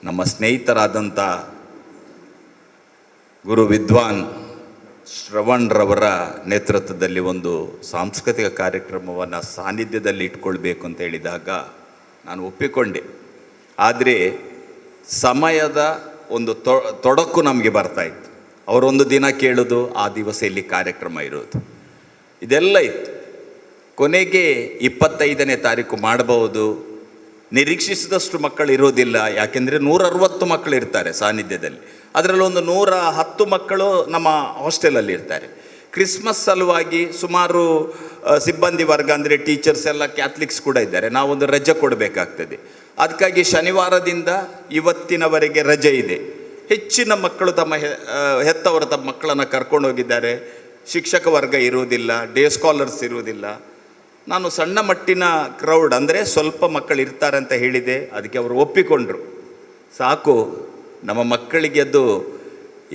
ನಮ್ಮ ಸ್ನೇಹಿತರಾದಂಥ ಗುರು ವಿದ್ವಾನ್ ಶ್ರವಣ್ರವರ ನೇತೃತ್ವದಲ್ಲಿ ಒಂದು ಸಾಂಸ್ಕೃತಿಕ ಕಾರ್ಯಕ್ರಮವನ್ನು ಸಾನ್ನಿಧ್ಯದಲ್ಲಿ ಇಟ್ಕೊಳ್ಬೇಕು ಅಂತ ಹೇಳಿದಾಗ ನಾನು ಒಪ್ಪಿಕೊಂಡೆ. ಆದರೆ ಸಮಯದ ಒಂದು ತೊಡಕು ನಮಗೆ ಬರ್ತಾಯಿತ್ತು. ಅವರೊಂದು ದಿನ ಕೇಳೋದು, ಆ ದಿವಸ ಇಲ್ಲಿ ಕಾರ್ಯಕ್ರಮ ಇರೋದು, ಇದೆಲ್ಲ ಇತ್ತು. ಕೊನೆಗೆ 25ನೇ ತಾರೀಕು ಮಾಡಬಹುದು, ನಿರೀಕ್ಷಿಸಿದಷ್ಟು ಮಕ್ಕಳು ಇರೋದಿಲ್ಲ. ಯಾಕೆಂದರೆ 160 ಮಕ್ಕಳು ಇರ್ತಾರೆ ಸಾನ್ನಿಧ್ಯದಲ್ಲಿ, ಅದರಲ್ಲಿ ಒಂದು 110 ಮಕ್ಕಳು ನಮ್ಮ ಹಾಸ್ಟೆಲಲ್ಲಿ ಇರ್ತಾರೆ. ಕ್ರಿಸ್ಮಸ್ ಸಲುವಾಗಿ ಸುಮಾರು ಸಿಬ್ಬಂದಿ ವರ್ಗ ಅಂದರೆ ಟೀಚರ್ಸ್ ಎಲ್ಲ ಕ್ಯಾಥಲಿಕ್ಸ್ ಕೂಡ ಇದ್ದಾರೆ, ನಾವೊಂದು ರಜೆ ಕೊಡಬೇಕಾಗ್ತದೆ. ಅದಕ್ಕಾಗಿ ಶನಿವಾರದಿಂದ ಇವತ್ತಿನವರೆಗೆ ರಜೆ ಇದೆ. ಹೆಚ್ಚಿನ ಮಕ್ಕಳು ತಮ್ಮ ಹೆತ್ತವರು ತಮ್ಮ ಮಕ್ಕಳನ್ನು ಕರ್ಕೊಂಡು ಹೋಗಿದ್ದಾರೆ. ಶಿಕ್ಷಕ ವರ್ಗ ಇರುವುದಿಲ್ಲ, ಡೇ ಸ್ಕಾಲರ್ಸ್ ಇರುವುದಿಲ್ಲ. ನಾನು ಸಣ್ಣ ಮಟ್ಟಿನ ಕ್ರೌಡ್ ಅಂದರೆ ಸ್ವಲ್ಪ ಮಕ್ಕಳು ಇರ್ತಾರೆ ಅಂತ ಹೇಳಿದೆ. ಅದಕ್ಕೆ ಅವರು ಒಪ್ಪಿಕೊಂಡ್ರು. ಸಾಕು, ನಮ್ಮ ಮಕ್ಕಳಿಗೆ ಅದು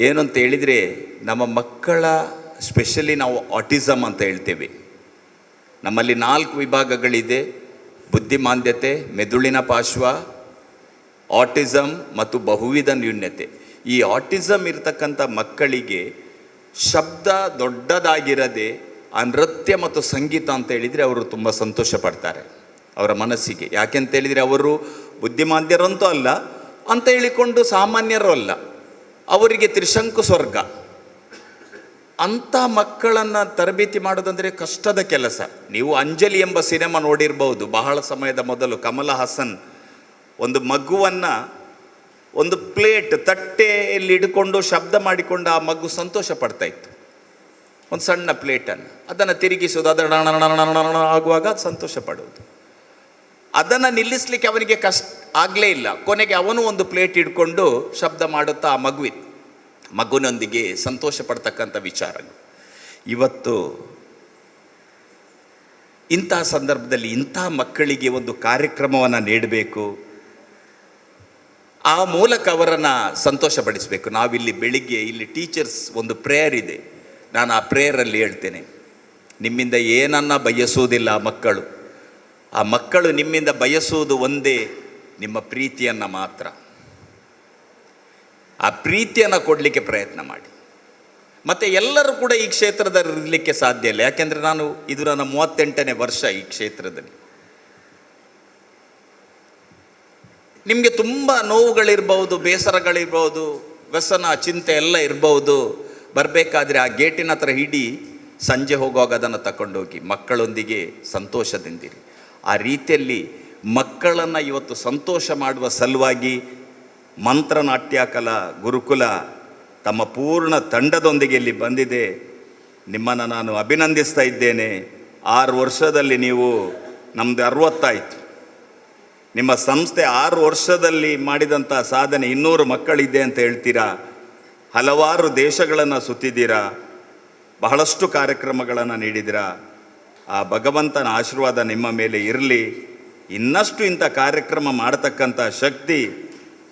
ಏನು ಅಂತ ಹೇಳಿದರೆ, ನಮ್ಮ ಮಕ್ಕಳ ಸ್ಪೆಷಲಿ ನಾವು ಆಟಿಸಮ್ ಅಂತ ಹೇಳ್ತೇವೆ. ನಮ್ಮಲ್ಲಿ 4 ವಿಭಾಗಗಳಿದೆ: ಬುದ್ಧಿಮಾಂದ್ಯತೆ, ಮೆದುಳಿನ ಪಾರ್ಶ್ವ, ಆಟಿಸಮ್ ಮತ್ತು ಬಹುವಿಧ ನ್ಯೂನ್ಯತೆ. ಈ ಆಟಿಸಮ್ ಇರತಕ್ಕಂಥ ಮಕ್ಕಳಿಗೆ ಶಬ್ದ ದೊಡ್ಡದಾಗಿರದೆ ಆ ನೃತ್ಯ ಮತ್ತು ಸಂಗೀತ ಅಂತ ಹೇಳಿದರೆ ಅವರು ತುಂಬ ಸಂತೋಷ ಪಡ್ತಾರೆ ಅವರ ಮನಸ್ಸಿಗೆ. ಯಾಕೆಂತ ಹೇಳಿದರೆ ಅವರು ಬುದ್ಧಿಮಾಂದ್ಯರಂತೂ ಅಲ್ಲ ಅಂತ ಹೇಳಿಕೊಂಡು ಸಾಮಾನ್ಯರು ಅಲ್ಲ, ಅವರಿಗೆ ತ್ರಿಶಂಕು ಸ್ವರ್ಗ. ಅಂಥ ಮಕ್ಕಳನ್ನು ತರಬೇತಿ ಮಾಡೋದಂದರೆ ಕಷ್ಟದ ಕೆಲಸ. ನೀವು ಅಂಜಲಿ ಎಂಬ ಸಿನಿಮಾ ನೋಡಿರ್ಬೋದು. ಬಹಳ ಸಮಯದ ಮೊದಲು ಕಮಲ ಹಾಸನ್ ಒಂದು ಮಗುವನ್ನು ಒಂದು ಪ್ಲೇಟ್ ತಟ್ಟೆಯಲ್ಲಿ ಹಿಡ್ಕೊಂಡು ಶಬ್ದ ಮಾಡಿಕೊಂಡು ಆ ಮಗು ಸಂತೋಷ ಪಡ್ತಾ ಇತ್ತು. ಒಂದು ಸಣ್ಣ ಪ್ಲೇಟನ್ನು ಅದನ್ನು ತಿರುಗಿಸೋದು, ಅದನ್ನು ಆಗುವಾಗ ಸಂತೋಷ ಪಡುವುದು. ಅದನ್ನು ನಿಲ್ಲಿಸಲಿಕ್ಕೆ ಅವನಿಗೆ ಆಗಲೇ ಇಲ್ಲ. ಕೊನೆಗೆ ಅವನು ಒಂದು ಪ್ಲೇಟ್ ಹಿಡ್ಕೊಂಡು ಶಬ್ದ ಮಾಡುತ್ತಾ ಆ ಮಗುವಿನೊಂದಿಗೆ ಸಂತೋಷ ಪಡ್ತಕ್ಕಂಥ ವಿಚಾರಗಳು. ಇವತ್ತು ಇಂತಹ ಸಂದರ್ಭದಲ್ಲಿ ಇಂಥ ಮಕ್ಕಳಿಗೆ ಒಂದು ಕಾರ್ಯಕ್ರಮವನ್ನು ನೀಡಬೇಕು, ಆ ಮೂಲಕ ಅವರನ್ನು ಸಂತೋಷಪಡಿಸಬೇಕು. ನಾವಿಲ್ಲಿ ಬೆಳಿಗ್ಗೆ ಇಲ್ಲಿ ಟೀಚರ್ಸ್ ಒಂದು ಪ್ರೇಯರ್ ಇದೆ. ನಾನು ಆ ಪ್ರೇಯರಲ್ಲಿ ಹೇಳ್ತೇನೆ, ನಿಮ್ಮಿಂದ ಏನನ್ನ ಬಯಸುವುದಿಲ್ಲ ಆ ಮಕ್ಕಳು ನಿಮ್ಮಿಂದ ಬಯಸುವುದು ಒಂದೇ, ನಿಮ್ಮ ಪ್ರೀತಿಯನ್ನು ಮಾತ್ರ. ಆ ಪ್ರೀತಿಯನ್ನು ಕೊಡಲಿಕ್ಕೆ ಪ್ರಯತ್ನ ಮಾಡಿ. ಮತ್ತು ಎಲ್ಲರೂ ಕೂಡ ಈ ಕ್ಷೇತ್ರದಲ್ಲಿ ಇರಲಿಕ್ಕೆ ಸಾಧ್ಯ ಇಲ್ಲ. ಯಾಕೆಂದರೆ ಇದು ನನ್ನ 38ನೇ ವರ್ಷ ಈ ಕ್ಷೇತ್ರದಲ್ಲಿ. ನಿಮಗೆ ತುಂಬ ನೋವುಗಳಿರ್ಬೋದು, ಬೇಸರಗಳಿರ್ಬೋದು, ವ್ಯಸನ ಚಿಂತೆ ಎಲ್ಲ ಇರ್ಬೋದು. ಬರಬೇಕಾದ್ರೆ ಆ ಗೇಟಿನ ಹತ್ರ ಹಿಡಿ, ಸಂಜೆ ಹೋಗುವಾಗ ಅದನ್ನು ತಗೊಂಡೋಗಿ ಮಕ್ಕಳೊಂದಿಗೆ ಸಂತೋಷದಿಂದಿರಿ. ಆ ರೀತಿಯಲ್ಲಿ ಮಕ್ಕಳನ್ನು ಇವತ್ತು ಸಂತೋಷ ಮಾಡುವ ಸಲುವಾಗಿ ಮಂತ್ರನಾಟ್ಯ ಕಲಾ ಗುರುಕುಲ ತಮ್ಮ ಪೂರ್ಣ ತಂಡದೊಂದಿಗೆ ಇಲ್ಲಿ ಬಂದಿದೆ. ನಿಮ್ಮನ್ನು ನಾನು ಅಭಿನಂದಿಸ್ತಾ ಇದ್ದೇನೆ. 6 ವರ್ಷದಲ್ಲಿ ನೀವು, ನಮ್ಮದು 60 ಆಯಿತು, ನಿಮ್ಮ ಸಂಸ್ಥೆ 6 ವರ್ಷದಲ್ಲಿ ಮಾಡಿದಂಥ ಸಾಧನೆ 200 ಮಕ್ಕಳಿದೆ ಅಂತ ಹೇಳ್ತೀರಾ. ಹಲವಾರು ದೇಶಗಳನ್ನು ಸುತ್ತಿದ್ದೀರಾ, ಬಹಳಷ್ಟು ಕಾರ್ಯಕ್ರಮಗಳನ್ನು ನೀಡಿದ್ದೀರಾ. ಆ ಭಗವಂತನ ಆಶೀರ್ವಾದ ನಿಮ್ಮ ಮೇಲೆ ಇರಲಿ. ಇನ್ನಷ್ಟು ಇಂಥ ಕಾರ್ಯಕ್ರಮ ಮಾಡತಕ್ಕಂಥ ಶಕ್ತಿ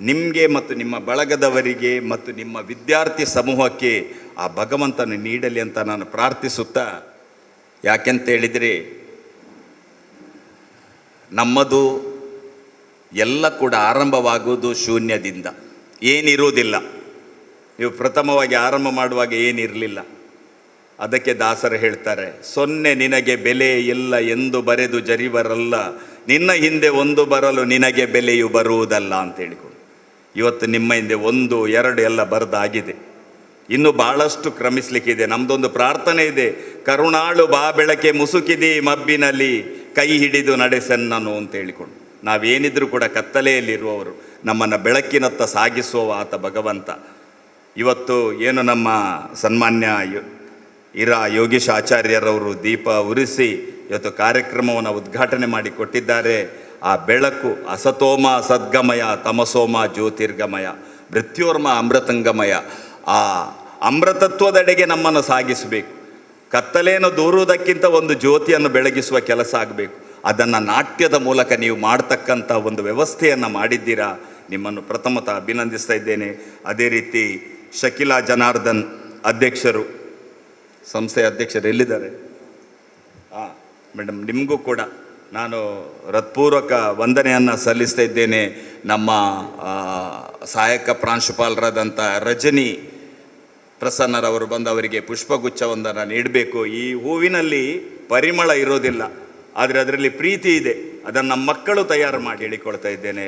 ನಿಮಗೆ ಮತ್ತು ನಿಮ್ಮ ಬಳಗದವರಿಗೆ ಮತ್ತು ನಿಮ್ಮ ವಿದ್ಯಾರ್ಥಿ ಸಮೂಹಕ್ಕೆ ಆ ಭಗವಂತನ ನೀಡಲಿ ಅಂತ ನಾನು ಪ್ರಾರ್ಥಿಸುತ್ತಾ, ಯಾಕೆಂತೇಳಿದರೆ ನಮ್ಮದು ಎಲ್ಲ ಕೂಡ ಆರಂಭವಾಗುವುದು ಶೂನ್ಯದಿಂದ, ಏನಿರುವುದಿಲ್ಲ. ನೀವು ಪ್ರಥಮವಾಗಿ ಆರಂಭ ಮಾಡುವಾಗ ಏನಿರಲಿಲ್ಲ. ಅದಕ್ಕೆ ದಾಸರು ಹೇಳ್ತಾರೆ, 0 ನಿನಗೆ ಬೆಲೆ ಇಲ್ಲ ಎಂದು ಬರೆದು ಜರಿವರಲ್ಲ, ನಿನ್ನ ಹಿಂದೆ 1 ಬರಲು ನಿನಗೆ ಬೆಲೆಯು ಬರುವುದಲ್ಲ ಅಂತ ಹೇಳಿಕೊಂಡು. ಇವತ್ತು ನಿಮ್ಮ ಹಿಂದೆ 1, 2 ಎಲ್ಲ ಬರೆದಾಗಿದೆ. ಇನ್ನು ಭಾಳಷ್ಟು ಕ್ರಮಿಸಲಿಕ್ಕಿದೆ. ನಮ್ಮದೊಂದು ಪ್ರಾರ್ಥನೆ ಇದೆ, ಕರುಣಾಳು ಬಾ ಬೆಳಕೆ ಮುಸುಕಿದಿ ಮಬ್ಬಿನಲ್ಲಿ ಕೈ ಹಿಡಿದು ನಡೆಸೆನ್ನನು ಅಂತ ಹೇಳಿಕೊಂಡು. ನಾವೇನಿದ್ರೂ ಕೂಡ ಕತ್ತಲೆಯಲ್ಲಿರುವವರು, ನಮ್ಮನ್ನು ಬೆಳಕಿನತ್ತ ಸಾಗಿಸುವ ಆತ ಭಗವಂತ. ಇವತ್ತು ಏನು ನಮ್ಮ ಸನ್ಮಾನ್ಯ ಯೋಗೀಶ್ ಆಚಾರ್ಯರವರು ದೀಪ ಉರಿಸಿ ಇವತ್ತು ಕಾರ್ಯಕ್ರಮವನ್ನು ಉದ್ಘಾಟನೆ ಮಾಡಿ ಕೊಟ್ಟಿದ್ದಾರೆ. ಆ ಬೆಳಕು ಅಸತೋಮ ಸದ್ಗಮಯ ತಮಸೋಮ ಜ್ಯೋತಿರ್ಗಮಯ ಮೃತ್ಯೋರ್ಮ ಅಮೃತಂಗಮಯ. ಆ ಅಮೃತತ್ವದೆಡೆಗೆ ನಮ್ಮನ್ನು ಸಾಗಿಸಬೇಕು. ಕತ್ತಲೆಯನ್ನು ದೂರುವುದಕ್ಕಿಂತ ಒಂದು ಜ್ಯೋತಿಯನ್ನು ಬೆಳಗಿಸುವ ಕೆಲಸ ಆಗಬೇಕು. ಅದನ್ನು ನಾಟ್ಯದ ಮೂಲಕ ನೀವು ಮಾಡ್ತಕ್ಕಂಥ ಒಂದು ವ್ಯವಸ್ಥೆಯನ್ನು ಮಾಡಿದ್ದೀರಾ. ನಿಮ್ಮನ್ನು ಪ್ರಥಮತಃ ಅಭಿನಂದಿಸ್ತಾ ಇದ್ದೇನೆ. ಅದೇ ರೀತಿ ಶಕಿಲಾ ಜನಾರ್ದನ್ ಅಧ್ಯಕ್ಷರು, ಸಂಸ್ಥೆಯ ಅಧ್ಯಕ್ಷರು ಎಲ್ಲಿದ್ದಾರೆ? ಮೇಡಮ್, ನಿಮಗೂ ಕೂಡ ನಾನು ಹೃತ್ಪೂರ್ವಕ ವಂದನೆಯನ್ನು ಸಲ್ಲಿಸ್ತಾ ಇದ್ದೇನೆ. ನಮ್ಮ ಸಹಾಯಕ ಪ್ರಾಂಶುಪಾಲರಾದಂಥ ರಜನಿ ಪ್ರಸನ್ನರವರು ಬಂದು ಅವರಿಗೆ ಪುಷ್ಪಗುಚ್ಛವೊಂದನ್ನು ನೀಡಬೇಕು. ಈ ಹೂವಿನಲ್ಲಿ ಪರಿಮಳ ಇರೋದಿಲ್ಲ, ಆದರೆ ಅದರಲ್ಲಿ ಪ್ರೀತಿ ಇದೆ. ಅದನ್ನು ನಮ್ಮ ಮಕ್ಕಳು ತಯಾರು ಮಾಡಿ ಹೇಳಿಕೊಳ್ತಾ ಇದ್ದೇನೆ.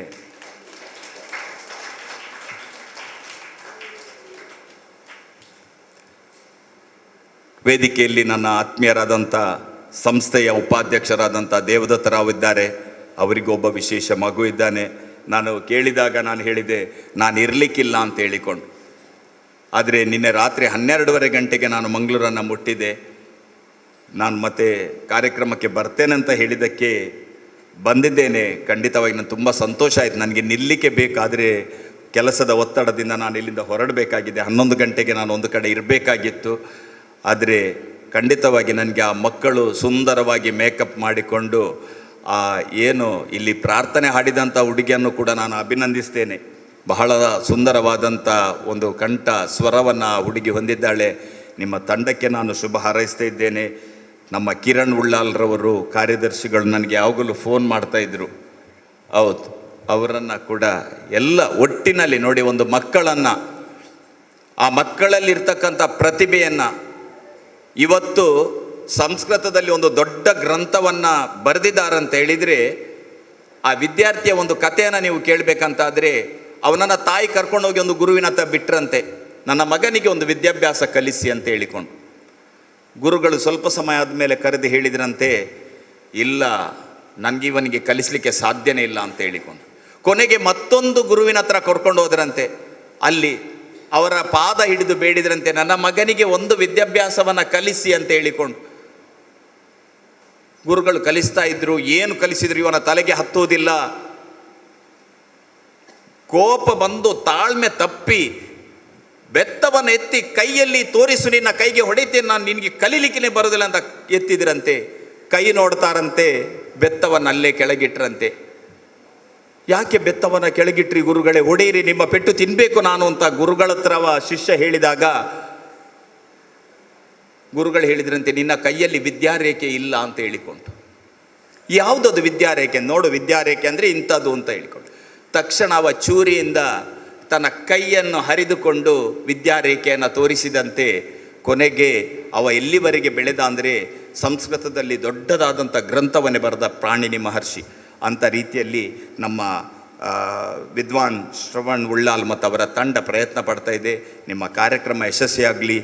ವೇದಿಕೆಯಲ್ಲಿ ನನ್ನ ಆತ್ಮೀಯರಾದಂಥ ಸಂಸ್ಥೆಯ ಉಪಾಧ್ಯಕ್ಷರಾದಂಥ ದೇವದತ್ತ ರಾವ್ ಇದ್ದಾರೆ. ಅವರಿಗೊಬ್ಬ ವಿಶೇಷ ಮಗು ಇದ್ದಾನೆ. ನಾನು ಕೇಳಿದಾಗ ನಾನು ಹೇಳಿದೆ, ನಾನು ಇರಲಿಕ್ಕಿಲ್ಲ ಅಂತ ಹೇಳಿಕೊಂಡು. ಆದರೆ ನಿನ್ನೆ ರಾತ್ರಿ 12:30 ಗಂಟೆಗೆ ನಾನು ಮಂಗಳೂರನ್ನು ಮುಟ್ಟಿದೆ. ನಾನು ಮತ್ತೆ ಕಾರ್ಯಕ್ರಮಕ್ಕೆ ಬರ್ತೇನೆ ಅಂತ ಹೇಳಿದ್ದಕ್ಕೆ ಬಂದಿದ್ದೇನೆ. ಖಂಡಿತವಾಗಿ ನಾನು ತುಂಬ ಸಂತೋಷ ಆಯಿತು. ನನಗೆ ನಿಲ್ಲಲಿಕ್ಕೆ ಬೇಕಾದರೆ ಕೆಲಸದ ಒತ್ತಡದಿಂದ ನಾನು ಇಲ್ಲಿಂದ ಹೊರಡಬೇಕಾಗಿದೆ. 11 ಗಂಟೆಗೆ ನಾನು ಒಂದು ಕಡೆ ಇರಬೇಕಾಗಿತ್ತು. ಆದರೆ ಖಂಡಿತವಾಗಿ ನನಗೆ ಆ ಮಕ್ಕಳು ಸುಂದರವಾಗಿ ಮೇಕಪ್ ಮಾಡಿಕೊಂಡು ಏನು ಇಲ್ಲಿ ಪ್ರಾರ್ಥನೆ ಹಾಡಿದಂಥ ಹುಡುಗಿಯನ್ನು ಕೂಡ ನಾನು ಅಭಿನಂದಿಸ್ತೇನೆ. ಬಹಳ ಸುಂದರವಾದಂಥ ಒಂದು ಕಂಠ ಸ್ವರವನ್ನು ಹುಡುಗಿ ಹೊಂದಿದ್ದಾಳೆ. ನಿಮ್ಮ ತಂಡಕ್ಕೆ ನಾನು ಶುಭ ಹಾರೈಸ್ತಾ ಇದ್ದೇನೆ. ನಮ್ಮ ಕಿರಣ್ ಉಳ್ಳಾಲ್ರವರು ಕಾರ್ಯದರ್ಶಿಗಳು ನನಗೆ ಯಾವಾಗಲೂ ಫೋನ್ ಮಾಡ್ತಾಯಿದ್ರು. ಹೌದು, ಅವರನ್ನು ಕೂಡ ಎಲ್ಲ ಒಟ್ಟಿನಲ್ಲಿ ನೋಡಿ, ಒಂದು ಮಕ್ಕಳನ್ನು, ಆ ಮಕ್ಕಳಲ್ಲಿರ್ತಕ್ಕಂಥ ಪ್ರತಿಭೆಯನ್ನು ಇವತ್ತು ಸಂಸ್ಕೃತದಲ್ಲಿ ಒಂದು ದೊಡ್ಡ ಗ್ರಂಥವನ್ನು ಬರೆದಿದ್ದಾರಂತ ಹೇಳಿದರೆ, ಆ ವಿದ್ಯಾರ್ಥಿಯ ಒಂದು ಕಥೆಯನ್ನು ನೀವು ಕೇಳಬೇಕಂತಾದರೆ ಅವನನ್ನು ತಾಯಿ ಕರ್ಕೊಂಡೋಗಿ ಒಂದು ಗುರುವಿನ ಹತ್ರ ಬಿಟ್ರಂತೆ, ನನ್ನ ಮಗನಿಗೆ ಒಂದು ವಿದ್ಯಾಭ್ಯಾಸ ಕಲಿಸಿ ಅಂತ ಹೇಳಿಕೊಂಡು. ಗುರುಗಳು ಸ್ವಲ್ಪ ಸಮಯ ಆದಮೇಲೆ ಕರೆದು ಹೇಳಿದ್ರಂತೆ, ಇಲ್ಲ, ನನಗೆ ಇವನಿಗೆ ಕಲಿಸಲಿಕ್ಕೆ ಸಾಧ್ಯನೇ ಇಲ್ಲ ಅಂತ ಹೇಳಿಕೊಂಡು. ಕೊನೆಗೆ ಮತ್ತೊಂದು ಗುರುವಿನ ಹತ್ರ ಕರ್ಕೊಂಡು ಹೋದ್ರಂತೆ. ಅಲ್ಲಿ ಅವರ ಪಾದ ಹಿಡಿದು ಬೇಡಿದ್ರಂತೆ, ನನ್ನ ಮಗನಿಗೆ ಒಂದು ವಿದ್ಯಾಭ್ಯಾಸವನ್ನು ಕಲಿಸಿ ಅಂತ ಹೇಳಿಕೊಂಡು. ಗುರುಗಳು ಕಲಿಸ್ತಾ ಇದ್ರು. ಏನು ಕಲಿಸಿದ್ರು ಇವನ ತಲೆಗೆ ಹತ್ತುವುದಿಲ್ಲ. ಕೋಪ ಬಂದು ತಾಳ್ಮೆ ತಪ್ಪಿ ಬೆತ್ತವನ್ನು ಎತ್ತಿ ಕೈಯಲ್ಲಿ ತೋರಿಸು, ನಿನ್ನ ಕೈಗೆ ಹೊಡಿತೇನೆ ನಾನು, ನಿನಗೆ ಕಲೀಲಿಕ್ಕೆ ಬರೋದಿಲ್ಲ ಅಂತ ಎತ್ತಿದ್ರಂತೆ. ಕೈ ನೋಡ್ತಾರಂತೆ, ಬೆತ್ತವನ್ನು ಅಲ್ಲೇ ಕೆಳಗಿಟ್ರಂತೆ. ಯಾಕೆ ಬೆತ್ತವನ್ನು ಕೆಳಗಿಟ್ರಿ ಗುರುಗಳೇ, ಹೊಡೆಯಿರಿ, ನಿಮ್ಮ ಪೆಟ್ಟು ತಿನ್ನಬೇಕು ನಾನು ಅಂತ ಗುರುಗಳ ಹತ್ರವ ಶಿಷ್ಯ ಹೇಳಿದಾಗ ಗುರುಗಳು ಹೇಳಿದ್ರಂತೆ, ನಿನ್ನ ಕೈಯಲ್ಲಿ ವಿದ್ಯಾರೇಖೆ ಇಲ್ಲ ಅಂತ ಹೇಳಿಕೊಂಡು. ಯಾವುದದು ವಿದ್ಯಾರೇಖೆ? ನೋಡು, ವಿದ್ಯಾರೇಖೆ ಅಂದರೆ ಇಂಥದ್ದು ಅಂತ ಹೇಳಿಕೊಂಡು. ತಕ್ಷಣ ಅವ ಚೂರಿಯಿಂದ ತನ್ನ ಕೈಯನ್ನು ಹರಿದುಕೊಂಡು ವಿದ್ಯಾರೇಖೆಯನ್ನು ತೋರಿಸಿದಂತೆ ಕೊನೆಗೆ ಅವ ಎಲ್ಲಿವರೆಗೆ ಬೆಳೆದ ಅಂದರೆ ಸಂಸ್ಕೃತದಲ್ಲಿ ದೊಡ್ಡದಾದಂಥ ಗ್ರಂಥವನ್ನೇ ಬರೆದ ಪ್ರಾಣಿನಿ ಮಹರ್ಷಿ. ಅಂಥ ರೀತಿಯಲ್ಲಿ ನಮ್ಮ ವಿದ್ವಾನ್ ಶ್ರವಣ್ ಉಳ್ಳಾಲ್ ಮತ್ತು ಅವರ ತಂಡ ಪ್ರಯತ್ನ ಪಡ್ತಾ ಇದೆ. ನಿಮ್ಮ ಕಾರ್ಯಕ್ರಮ ಯಶಸ್ವಿಯಾಗಲಿ.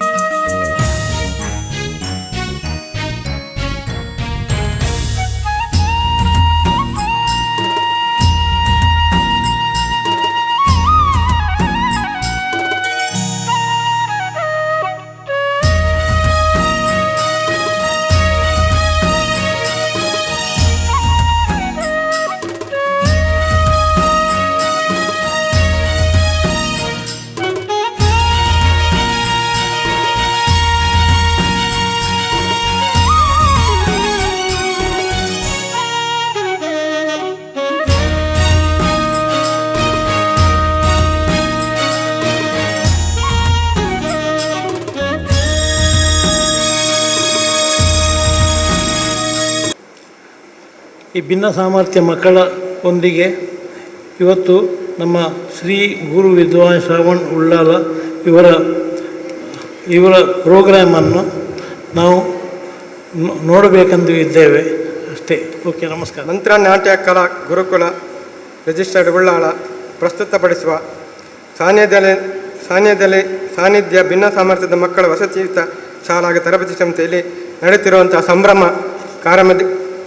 ಈ ಭಿನ್ನ ಸಾಮರ್ಥ್ಯ ಮಕ್ಕಳ ಒಂದಿಗೆ ಇವತ್ತು ನಮ್ಮ ಶ್ರೀ ಗುರು ವಿದ್ವಾನ್ ಶ್ರವಣ್ ಉಳ್ಳಾಲ ಇವರ ಪ್ರೋಗ್ರಾಮನ್ನು ನಾವು ನೋಡಬೇಕೆಂದು ಇದ್ದೇವೆ ಅಷ್ಟೇ. ಓಕೆ, ನಮಸ್ಕಾರ. ಮಂತ್ರ ನಾಟ್ಯ ಕಲಾ ಗುರುಕುಲ ರಿಜಿಸ್ಟರ್ಡ್ ಉಳ್ಳಾಳ ಪ್ರಸ್ತುತಪಡಿಸುವ ಸಾನ್ನಿಧ್ಯ ಭಿನ್ನ ಸಾಮರ್ಥ್ಯದ ಮಕ್ಕಳ ವಸತಿಯುತ ಶಾಲಾ ತರಬೇತಿ ಸಂಸ್ಥೆಯಲ್ಲಿ ನಡೆಯುತ್ತಿರುವಂಥ ಸಂಭ್ರಮ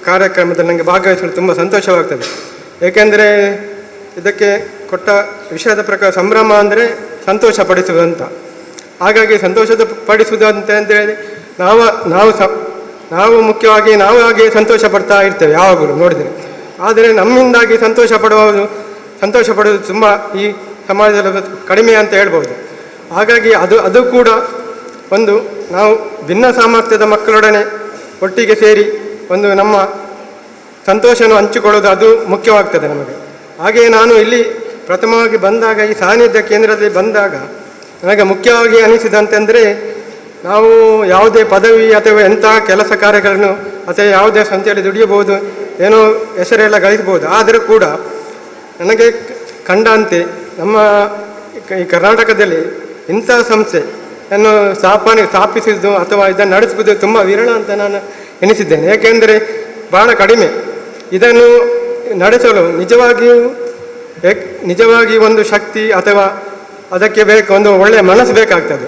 ಕಾರ್ಯಕ್ರಮದಲ್ಲಿ ನನಗೆ ಭಾಗವಹಿಸಲು ತುಂಬ ಸಂತೋಷವಾಗ್ತದೆ. ಏಕೆಂದರೆ ಇದಕ್ಕೆ ಕೊಟ್ಟ ವಿಷಯದ ಪ್ರಕಾರ ಸಂಭ್ರಮ ಅಂದರೆ ಸಂತೋಷಪಡಿಸುವುದಂತ. ಹಾಗಾಗಿ ಸಂತೋಷಪಡಿಸುವುದು ಅಂತೇಳಿ ನಾವು ಮುಖ್ಯವಾಗಿ ನಾವು ಹಾಗೆ ಸಂತೋಷ ಪಡ್ತಾ ಇರ್ತೇವೆ ಯಾವಾಗಲೂ ನೋಡಿದರೆ. ಆದರೆ ನಮ್ಮಿಂದಾಗಿ ಸಂತೋಷ ಪಡುವುದು ತುಂಬ ಈ ಸಮಾಜದಲ್ಲಿ ಕಡಿಮೆ ಅಂತ ಹೇಳ್ಬೋದು. ಹಾಗಾಗಿ ಅದು ಕೂಡ ಒಂದು ನಾವು ಭಿನ್ನ ಸಾಮರ್ಥ್ಯದ ಮಕ್ಕಳೊಡನೆ ಒಟ್ಟಿಗೆ ಸೇರಿ ಒಂದು ನಮ್ಮ ಸಂತೋಷವನ್ನು ಹಂಚಿಕೊಳ್ಳೋದು ಅದು ಮುಖ್ಯವಾಗ್ತದೆ ನಮಗೆ. ಹಾಗೆಯೇ ನಾನು ಇಲ್ಲಿ ಪ್ರಥಮವಾಗಿ ಬಂದಾಗ, ಈ ಸಾನ್ನಿಧ್ಯ ಕೇಂದ್ರದಲ್ಲಿ ಬಂದಾಗ ನನಗೆ ಮುಖ್ಯವಾಗಿ ಅನಿಸಿದಂತೆಂದರೆ, ನಾವು ಯಾವುದೇ ಪದವಿ ಅಥವಾ ಎಂತಹ ಕೆಲಸ ಕಾರ್ಯಗಳನ್ನು ಅಥವಾ ಯಾವುದೇ ಸಂಸ್ಥೆಯಲ್ಲಿ ದುಡಿಯಬಹುದು, ಏನೋ ಹೆಸರೆಲ್ಲ ಗಳಿಸ್ಬೋದು. ಆದರೂ ಕೂಡ ನನಗೆ ಕಂಡಂತೆ ಈ ಕರ್ನಾಟಕದಲ್ಲಿ ಇಂಥ ಸಂಸ್ಥೆಯನ್ನು ಸ್ಥಾಪಿಸಿದ್ದು ಅಥವಾ ಇದನ್ನು ನಡೆಸುವುದು ತುಂಬ ವಿರಳ ಅಂತ ನಾನು ಎನಿಸಿದ್ದೇನೆ. ಏಕೆಂದರೆ ಬಹಳ ಕಡಿಮೆ. ಇದನ್ನು ನಡೆಸಲು ನಿಜವಾಗಿ ಒಂದು ಶಕ್ತಿ ಅಥವಾ ಅದಕ್ಕೆ ಒಂದು ಒಳ್ಳೆಯ ಮನಸ್ಸು ಬೇಕಾಗ್ತದೆ.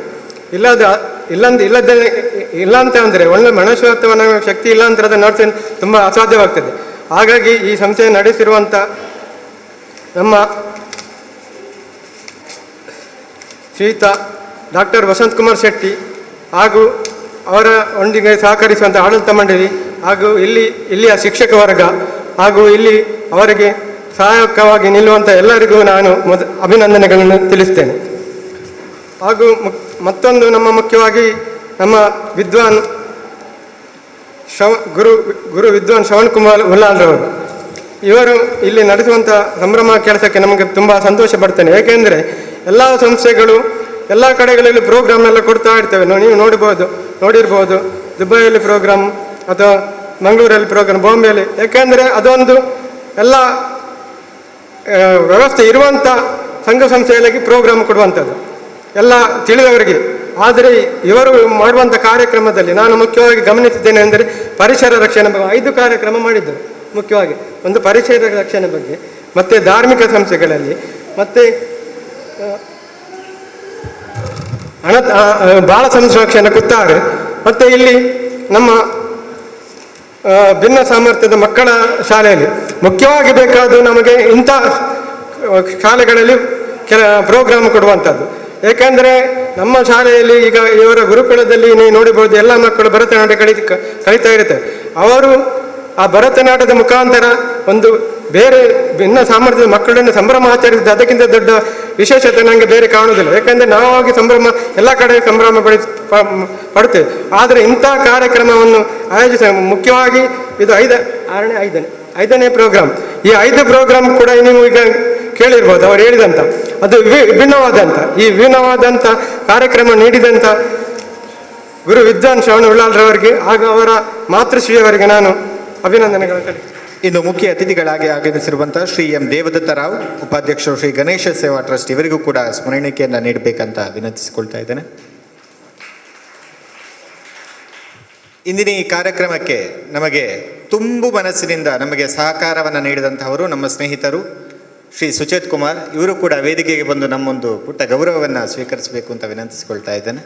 ಇಲ್ಲ ಅಂತ ಅಂದರೆ ಒಳ್ಳೆ ಮನಸ್ಸು ಅಥವಾ ಶಕ್ತಿ ಇಲ್ಲ ಅಂತ ಅದನ್ನು ನಡೆಸ ತುಂಬ ಅಸಾಧ್ಯವಾಗ್ತದೆ. ಹಾಗಾಗಿ ಈ ಸಂಸ್ಥೆ ನಡೆಸಿರುವಂಥ ನಮ್ಮ ಶ್ರೀಯುತ ಡಾಕ್ಟರ್ ವಸಂತ್ ಕುಮಾರ್ ಶೆಟ್ಟಿ ಹಾಗೂ ಅವರ ಒಂದಿಗೆ ಸಹಕರಿಸುವಂಥ ಆಡಳಿತ ಮಂಡಳಿ ಹಾಗೂ ಇಲ್ಲಿಯ ಶಿಕ್ಷಕ ವರ್ಗ ಹಾಗೂ ಇಲ್ಲಿ ಅವರಿಗೆ ಸಹಾಯಕವಾಗಿ ನಿಲ್ಲುವಂಥ ಎಲ್ಲರಿಗೂ ನಾನು ಅಭಿನಂದನೆಗಳನ್ನು ತಿಳಿಸ್ತೇನೆ. ಹಾಗೂ ಮತ್ತೊಂದು ಮುಖ್ಯವಾಗಿ ನಮ್ಮ ವಿದ್ವಾನ್ ಗುರು ವಿದ್ವಾನ್ ಶ್ರವಣ್ ಕುಮಾರ್ ಉಲ್ಲಾಲ್ರವರು, ಇವರು ಇಲ್ಲಿ ನಡೆಸುವಂಥ ಸಂಭ್ರಮ ಕೆಲಸಕ್ಕೆ ನಮಗೆ ತುಂಬ ಸಂತೋಷ ಪಡ್ತೇನೆ. ಏಕೆಂದರೆ ಎಲ್ಲ ಸಂಸ್ಥೆಗಳು ಎಲ್ಲ ಕಡೆಗಳಲ್ಲಿ ಪ್ರೋಗ್ರಾಮ್ ಎಲ್ಲ ಕೊಡ್ತಾ ಇರ್ತೇವೆ. ನೀವು ನೋಡಿರ್ಬೋದು ದುಬೈಯಲ್ಲಿ ಪ್ರೋಗ್ರಾಮ್ ಅಥವಾ ಮಂಗಳೂರಲ್ಲಿ ಪ್ರೋಗ್ರಾಮ್, ಬಾಂಬೆಯಲ್ಲಿ. ಏಕೆಂದರೆ ಅದೊಂದು ಎಲ್ಲ ವ್ಯವಸ್ಥೆ ಇರುವಂಥ ಸಂಘ ಸಂಸ್ಥೆಗಳಿಗೆ ಪ್ರೋಗ್ರಾಮ್ ಕೊಡುವಂಥದ್ದು ಎಲ್ಲ ತಿಳಿದವರಿಗೆ. ಆದರೆ ಇವರು ಮಾಡುವಂಥ ಕಾರ್ಯಕ್ರಮದಲ್ಲಿ ನಾನು ಮುಖ್ಯವಾಗಿ ಗಮನಿಸಿದ್ದೇನೆ ಅಂದರೆ ಪರಿಸರ ರಕ್ಷಣೆ ಬಗ್ಗೆ 5 ಕಾರ್ಯಕ್ರಮ ಮಾಡಿದ್ದರು. ಮುಖ್ಯವಾಗಿ ಒಂದು ಪರಿಸರ ರಕ್ಷಣೆ ಬಗ್ಗೆ, ಮತ್ತು ಧಾರ್ಮಿಕ ಸಂಸ್ಥೆಗಳಲ್ಲಿ, ಮತ್ತು ಬಾಲ ಸಂರಕ್ಷಣೆ ಕುತ್ತಾರೆ, ಮತ್ತು ಇಲ್ಲಿ ನಮ್ಮ ಭಿನ್ನ ಸಾಮರ್ಥ್ಯದ ಮಕ್ಕಳ ಶಾಲೆಯಲ್ಲಿ ಮುಖ್ಯವಾಗಿ ಬೇಕಾದ ನಮಗೆ ಇಂಥ ಶಾಲೆಗಳಲ್ಲಿ ಪ್ರೋಗ್ರಾಮ್ ಕೊಡುವಂಥದ್ದು. ಏಕೆಂದರೆ ನಮ್ಮ ಶಾಲೆಯಲ್ಲಿ ಈಗ ಇವರ ಗುರುಕುಲದಲ್ಲಿ ನೀವು ನೋಡಿಬಹುದು ಎಲ್ಲ ಮಕ್ಕಳು ಭರತನಾಟ್ಯ ಕಲಿತಾ ಇರ್ತಾರೆ. ಅವರು ಆ ಭರತನಾಟ್ಯದ ಮುಖಾಂತರ ಒಂದು ಬೇರೆ ಭಿನ್ನ ಸಾಮರ್ಥ್ಯದ ಮಕ್ಕಳನ್ನು ಸಂಭ್ರಮ ಆಚರಿಸಿದ ಅದಕ್ಕಿಂತ ದೊಡ್ಡ ವಿಶೇಷತೆ ನನಗೆ ಬೇರೆ ಕಾಣುವುದಿಲ್ಲ. ಯಾಕೆಂದರೆ ನಾವಾಗಿ ಸಂಭ್ರಮ ಎಲ್ಲ ಕಡೆ ಸಂಭ್ರಮ ಪಡುತ್ತೇವೆ. ಆದರೆ ಇಂಥ ಕಾರ್ಯಕ್ರಮವನ್ನು ಮುಖ್ಯವಾಗಿ ಇದು ಐದನೇ ಪ್ರೋಗ್ರಾಮ್. ಈ 5 ಪ್ರೋಗ್ರಾಮ್ ಕೂಡ ನೀವು ಈಗ ಕೇಳಿರ್ಬೋದು ಅವರು ಹೇಳಿದಂಥ ಅದು ವಿಭಿನ್ನವಾದಂಥ ಕಾರ್ಯಕ್ರಮ ನೀಡಿದಂಥ ಗುರು ವಿದ್ವಾನ್ ಶ್ರವಣ್ ಉಳ್ಳಾಲ್ರವರಿಗೆ ಹಾಗೂ ಅವರ ಮಾತೃಶ್ರೀಯವರಿಗೆ ನಾನು ಅಭಿನಂದನೆಗಳನ್ನು ತಿಳಿಸ್ತೇನೆ. ಇನ್ನು ಮುಖ್ಯ ಅತಿಥಿಗಳಾಗಿ ಆಗಮಿಸಿರುವಂತಹ ಶ್ರೀ ಎಂ ದೇವದತ್ತ ರಾವ್, ಉಪಾಧ್ಯಕ್ಷರು ಶ್ರೀ ಗಣೇಶ ಸೇವಾ ಟ್ರಸ್ಟ್, ಇವರಿಗೂ ಕೂಡ ಸ್ಮರಣಿಕೆಯನ್ನು ನೀಡಬೇಕಂತ ವಿನಂತಿಸಿಕೊಳ್ತಾ ಇದ್ದೇನೆ. ಇಂದಿನ ಈ ಕಾರ್ಯಕ್ರಮಕ್ಕೆ ನಮಗೆ ತುಂಬು ಮನಸ್ಸಿನಿಂದ ನಮಗೆ ಸಹಕಾರವನ್ನು ನೀಡಿದಂಥವರು ನಮ್ಮ ಸ್ನೇಹಿತರು ಶ್ರೀ ಸುಚೇತ್ ಕುಮಾರ್. ಇವರು ಕೂಡ ವೇದಿಕೆಗೆ ಬಂದು ನಮ್ಮೊಂದು ಪುಟ್ಟ ಗೌರವವನ್ನು ಸ್ವೀಕರಿಸಬೇಕು ಅಂತ ವಿನಂತಿಸಿಕೊಳ್ತಾ ಇದ್ದೇನೆ.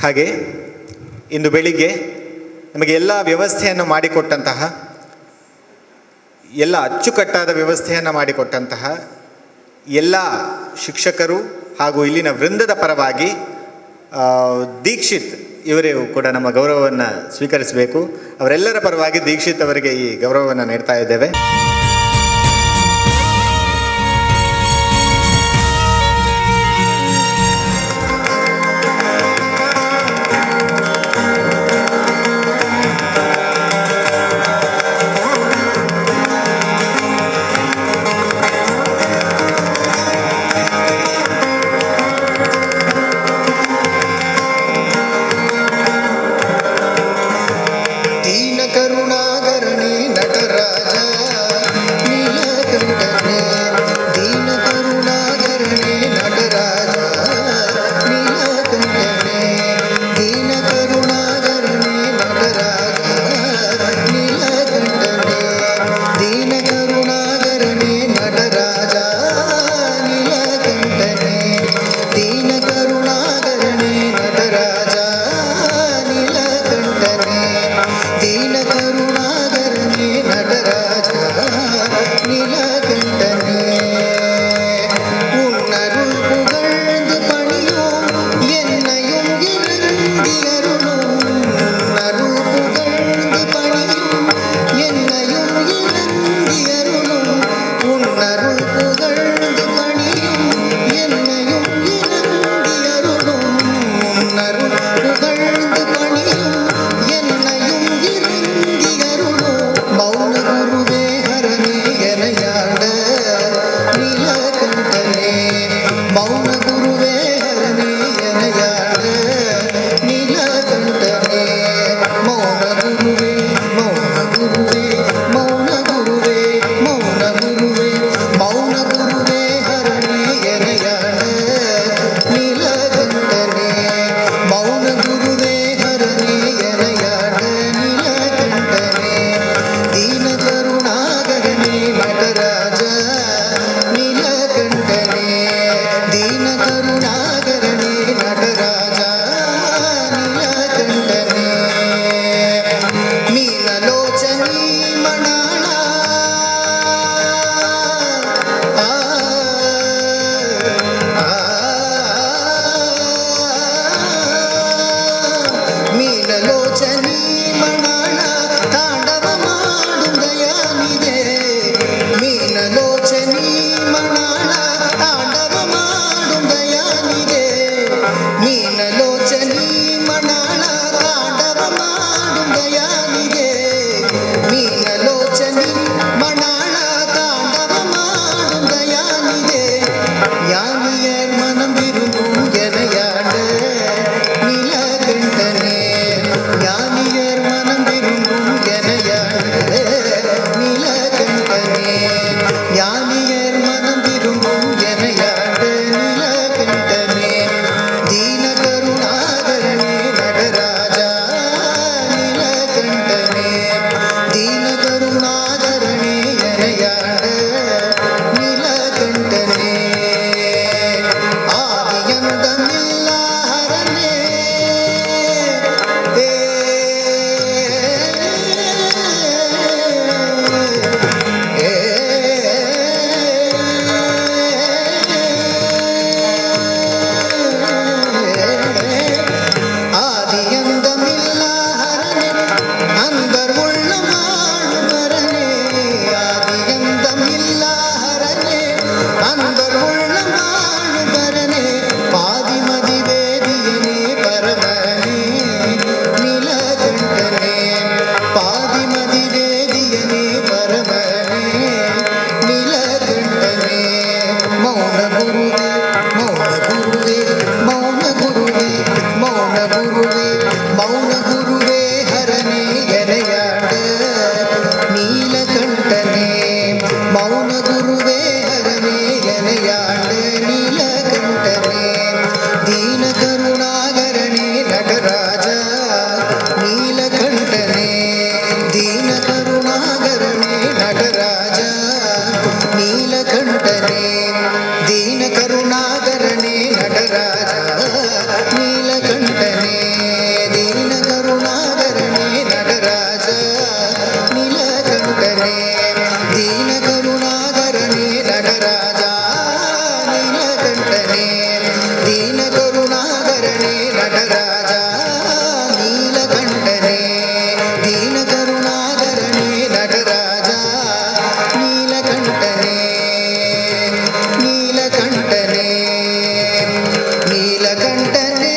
ಹಾಗೆ ಇಂದು ಬೆಳಿಗ್ಗೆ ನಮಗೆ ಎಲ್ಲ ವ್ಯವಸ್ಥೆಯನ್ನು ಮಾಡಿಕೊಟ್ಟಂತಹ, ಎಲ್ಲ ಅಚ್ಚುಕಟ್ಟಾದ ವ್ಯವಸ್ಥೆಯನ್ನು ಮಾಡಿಕೊಟ್ಟಂತಹ ಎಲ್ಲ ಶಿಕ್ಷಕರು ಹಾಗೂ ಇಲ್ಲಿನ ವೃಂದದ ಪರವಾಗಿ ದೀಕ್ಷಿತ್ ಇವರೇ ಕೂಡ ನಮ್ಮ ಗೌರವವನ್ನು ಸ್ವೀಕರಿಸಬೇಕು. ಅವರೆಲ್ಲರ ಪರವಾಗಿ ದೀಕ್ಷಿತ್ ಅವರಿಗೆ ಈ ಗೌರವವನ್ನು ನೀಡ್ತಾ ಇದ್ದೇವೆ. ಕರುಣಾಗರಣಿ ನಟರಾಜ ಮೀನಲೋಚನಿ ಮಣಾಳ ತಾಂಡವ ಮಾಡುಂದಯಾನಿಗೆ ಮೀನಲೋಚನಿ ಮಣಾಳ ತಾಂಡವ ಮಾಡುಂದಯಾನಿಗೆ ಯಾನಿಯರ್ ಮனம் விரும்பும் எனையாண்ட நீலகண்டனே யானியர் மனம் விரும்பும் எனையாண்ட நீலகண்டனே யானியர் மனம் விரும்பும் எனையாண்ட நீலகண்டனே தீன கருணாகரனே நடராஜா நீலகண்டனே தீன கருணாகரனே எனையாண்ட நீலகண்டனே ஆதியந்தமில்லா ஹரனே ஆதியந்தமில்லா ஹரனே அன்பர் உள்ளம் ஆளுபரனே ஆதியந்தமில்லா ஹரனே அன்பர் உள்ளம் ஆளுபரனே பாதிமதி வேதியனே பரமனே நீலகண்டனே பாதிமதி வேதியனே பரமனே நீலகண்டனே மௌன குருவே மௌன குருவே மௌன குருவே மௌன குருவே மௌன குருவே ஹரனே எனையாண்ட நீலகண்டனே மௌன குருவே ஹரனே எனையாண்ட நீலகண்டனே தீன கருணாகரனே நடராஜ நீலகண்டனே தீன கருணாகரனே நடராஜ நீலகண்டனே தீன கருணாகரனே நடராஜ நீலகண்டனே தீன கருணாகரனே நடராஜ நீலகண்டனே தீன கருணாகரனே நடராஜ நீலகண்டனே தீன கருணாகரனே நடராஜ நீலகண்டனே தீன கருணாகரனே நடராஜ நீலகண்டனே நீலகண்டனே நீலகண்டனே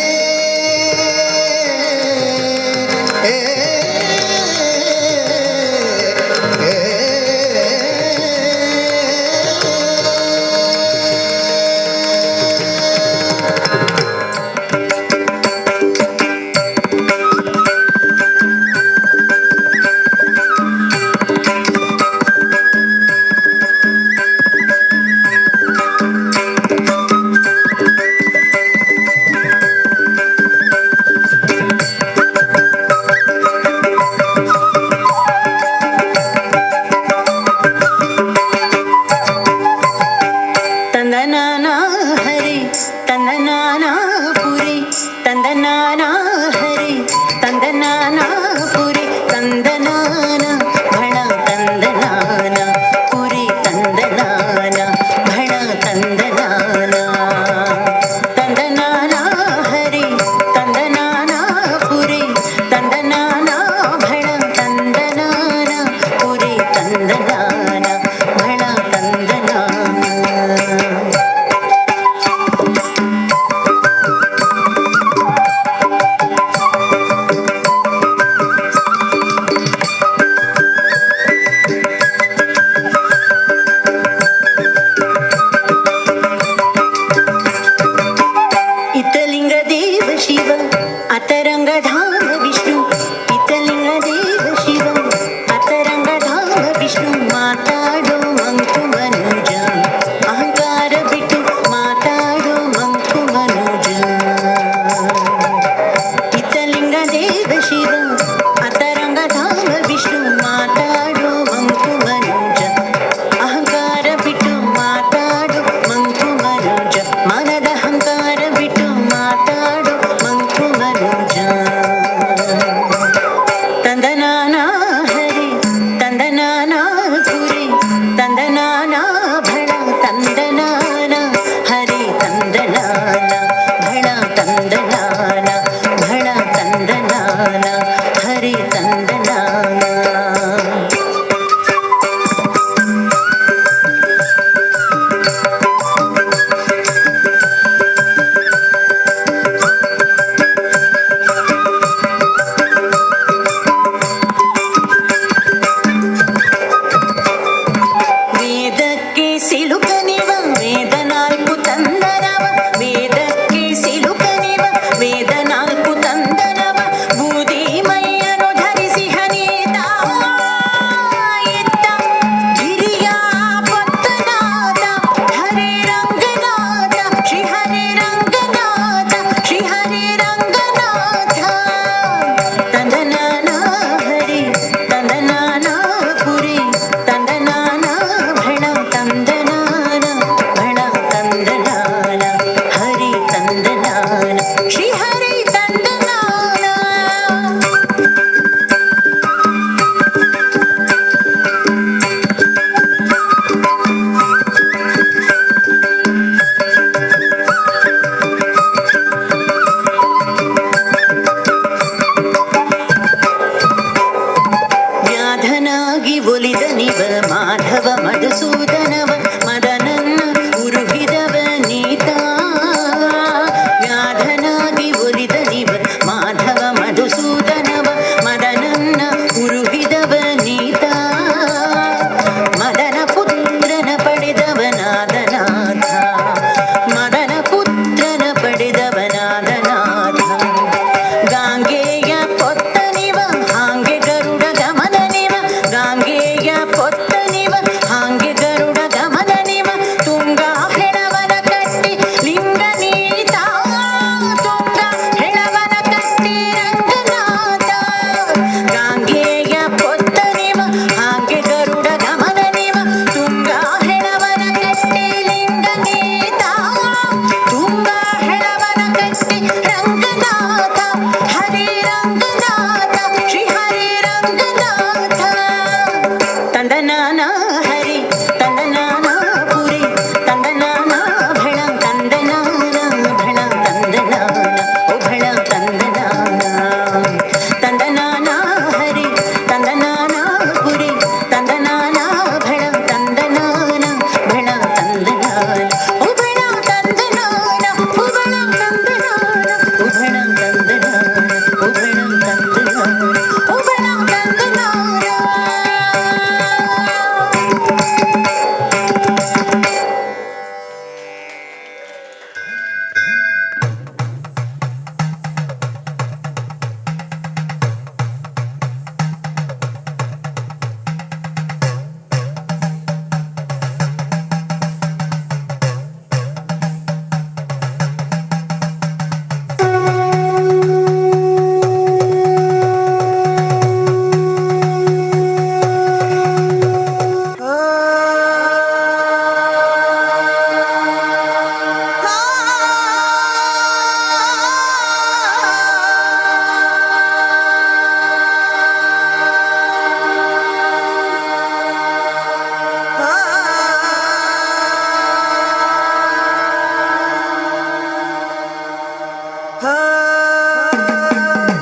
ತಂದನಾನ ಹರಿ ತಂದನಾನ ಪುರಿ ತಂದನಾನ ಹರಿ ತಂದನಾನ ಪುರಿ ತಂದನಾನ ಭಣ ತಂದನಾನ ಪುರಿ ತಂದನಾನ ಭಣ ತಂದನಾನ ತಂದನಾನ ಹರಿ ತಂದನಾನ ಪುರಿ ತಂದನಾನ ಭಣ ತಂದನಾನ ಪುರಿ ತಂದನಾನ ಭಣ ತಂದನಾನ ಇತಲಿಂಗ ದೇವ ಶಿವ ಅತರಂಗ ಧಾಮ ವಿಷ್ಣು ಇತಲಿಂಗ ದೇವ ಶಿವ ಅತರಂಗ ಧಾಮ ವಿಷ್ಣು ಮಾತಾಡೋ ಮಂಕು ಮನುಜ ಅಹಂಕಾರ ಬಿಟ್ಟು ಮಾತಾಡೋ ಮಂಕು ಮನುಜ ಇತಲಿಂಗ ದೇವ ಶಿವ ಅತರಂಗ ಧಾಮ ವಿಷ್ಣು ಮಾತಾಡೋ ಮಂಕು ಮನುಜ ಅಹಂಕಾರ ಬಿಟ್ಟು ಮಾತಾಡೋ ಮಂಕು ಮನುಜ ಮನದ ಅಹಂಕಾರ ಬಿಟ್ಟು ಮಾತಾಡೋ ಮಂಕು ಮನುಜ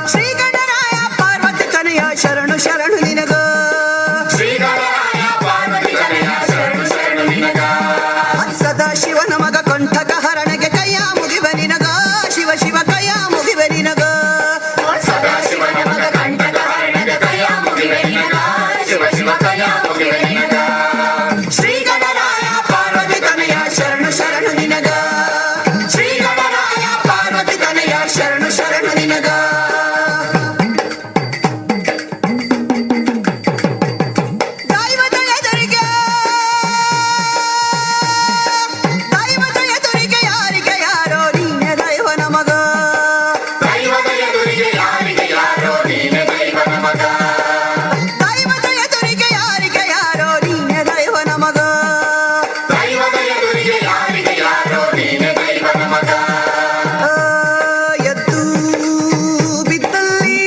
ಶ್ರೀ ಗಣರಾಯ ಪಾರ್ವತಿ ತನಯ ಶರಣು ಶರಣು ನಿನಗ ಸದಾ ಶಿವನ ಮಗ ಕಂಠಕ ಹರಣಗೆ ಕೈಯ ಮುಗಿವ ನಿನಗ ಶಿವ ಶಿವ ಕೈಯ ಮುಗಿವ ನಿನಗ ಶ್ರೀ ಗಣರಾಯ ಪಾರ್ವತಿ ತನಯ ಶರಣು ಶರಣು ನಿನಗ ಶ್ರೀ ಗಣರಾಯ ಪಾರ್ವತಿ ತನಯ ಶರಣು ಶರಣು ನಿನಗ ದೈವದ ಎದುರಿಗೆ ಯಾರಿಗೆ ಯಾರೋ ನೀನೆ ದೈವ ನಮಗ ದೈವದ ಎದುರಿಗೆ ಯಾರಿಗೆ ಯಾರೋ ನೀನೆ ದೈವ ನಮಗ ದೈವದ ಎದುರಿಗೆ ಯಾರಿಗೆ ಯಾರೋ ನೀನೆ ದೈವ ನಮಗ ದೈವದ ಎದುರಿಗೆ ಯಾರಿಗೆ ಯಾರೋ ನೀನೆ ದೈವ ನಮಗ ಎದ್ದು ಬಿದ್ದಲ್ಲಿ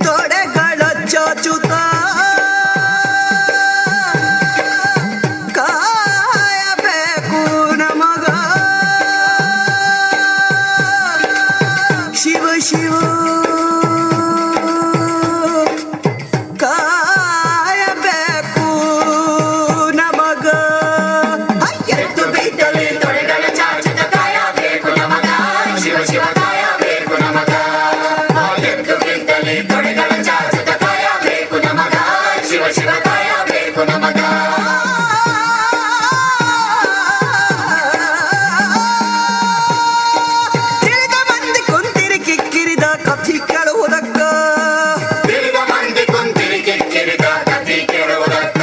ತೊಡೆಗಳ ಚಾಚುತ್ತ ಕಾಯಬೇಕು ನಮಗ ಶಿವ ಶಿವ ಕಾಯಬೇಕು ನಮಗ ಎದ್ದು ಬಿದ್ದಲ್ಲಿ ತೊಡೆಗಳ ಚಾಚುತ್ತ ಕಾಯಬೇಕು ನಮಗ ಶಿವ ಶಿವ ಕಾಯಬೇಕು ನಮಗ ಎದ್ದು ಬಿದ್ದಲ್ಲಿ ತೊಡೆಗಳ ಚಾಚುತ್ತ ಕಾಯಬೇಕು ನಮಗ ಶಿವ ಶಿವ ಕಾಯಬೇಕು ನಮಗ ತಿಳಿದ ಮಂದಿ ಕುಂತಿರಿ ಕಿಕ್ಕಿರಿದ ಕಥಿ ಕೇಳುವುದಕ್ಕ ತಿಳಿದ ಮಂದಿ ಕುಂತಿರಿ ಕಿಕ್ಕಿರಿದ ಕಥಿ ಕೇಳುವುದಕ್ಕ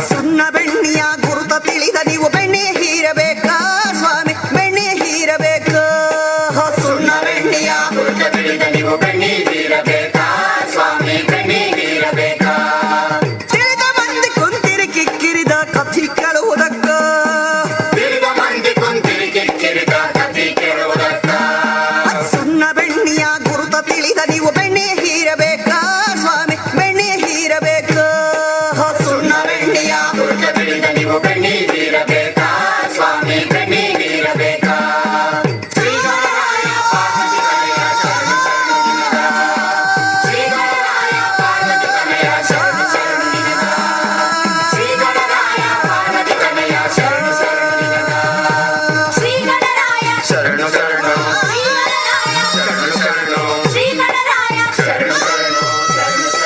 ಸುಣ್ಣ ಬೆಣ್ಣಿಯ ಗುರುತ ತಿಳಿದ ನೀವು ಬೆಣ್ಣೆ ಹೀರಬೇಕಾ ಸ್ವಾಮಿ ಬೆಣ್ಣೆ ಹೀರಬೇಕಾ ಸುಣ್ಣ ಬೆಣ್ಣಿಯ ಗುರುತ ತಿಳಿದ ನೀವು ಬೆಣ್ಣೆ ಹೀರಬೇಕಾ ಸ್ವಾಮಿ ಬೆಣ್ಣೆ ಹೀರಬೇಕಾ ತಿಳಿದ ಮಂದಿ ಕುಂತಿರಿ ಕಿಕ್ಕಿರಿದ ಕಥಿ ಕೇಳುವುದಕ್ಕ ತಿಳಿದ ಮಂದಿ ಕುಂತಿರಿ ಕಿಕ್ಕಿರಿದ ಕಥಿ ಕೇಳುವುದಕ್ಕ ಸುಣ್ಣ ಬೆಣ್ಣಿಯ ಗುರುತ ತಿಳಿದ ನೀವು ಬೆಣ್ಣೆ ಹೀರಬೇಕಾ ಸ್ವಾಮಿ ಬೆಣ್ಣೆ ಹೀರಬೇಕಾ ಸುಣ್ಣ ಬೆಣ್ಣಿಯ ಗುರುತ ತಿಳಿದ ನೀವು ಬೆಣ್ಣೆ ಹೀರಬೇಕಾ ಸ್ವಾಮಿ ಬೆಣ್ಣೆ ಹೀರಬೇಕಾ ಶ್ರೀ ಗಣರಾಯ ಪಾರ್ವತಿ ತನಯ ಶರಣು ಶರಣು ನಿನಗ ಶ್ರೀ ಗಣರಾಯ ಪಾರ್ವತಿ ತನಯ ಶರಣು ಶರಣು ನಿನಗ ಶ್ರೀ ಗಣರಾಯ ಪಾರ್ವತಿ ತನಯ ಶರಣು ಶರಣು ನಿನಗ ಶ್ರೀ ಗಣರಾಯ ಶರಣು ಶರಣು ಶರಣು ಶರಣು ಶ್ರೀ ಗಣರಾಯ ಶರಣು ಶರಣು ಶರಣು ಶರಣು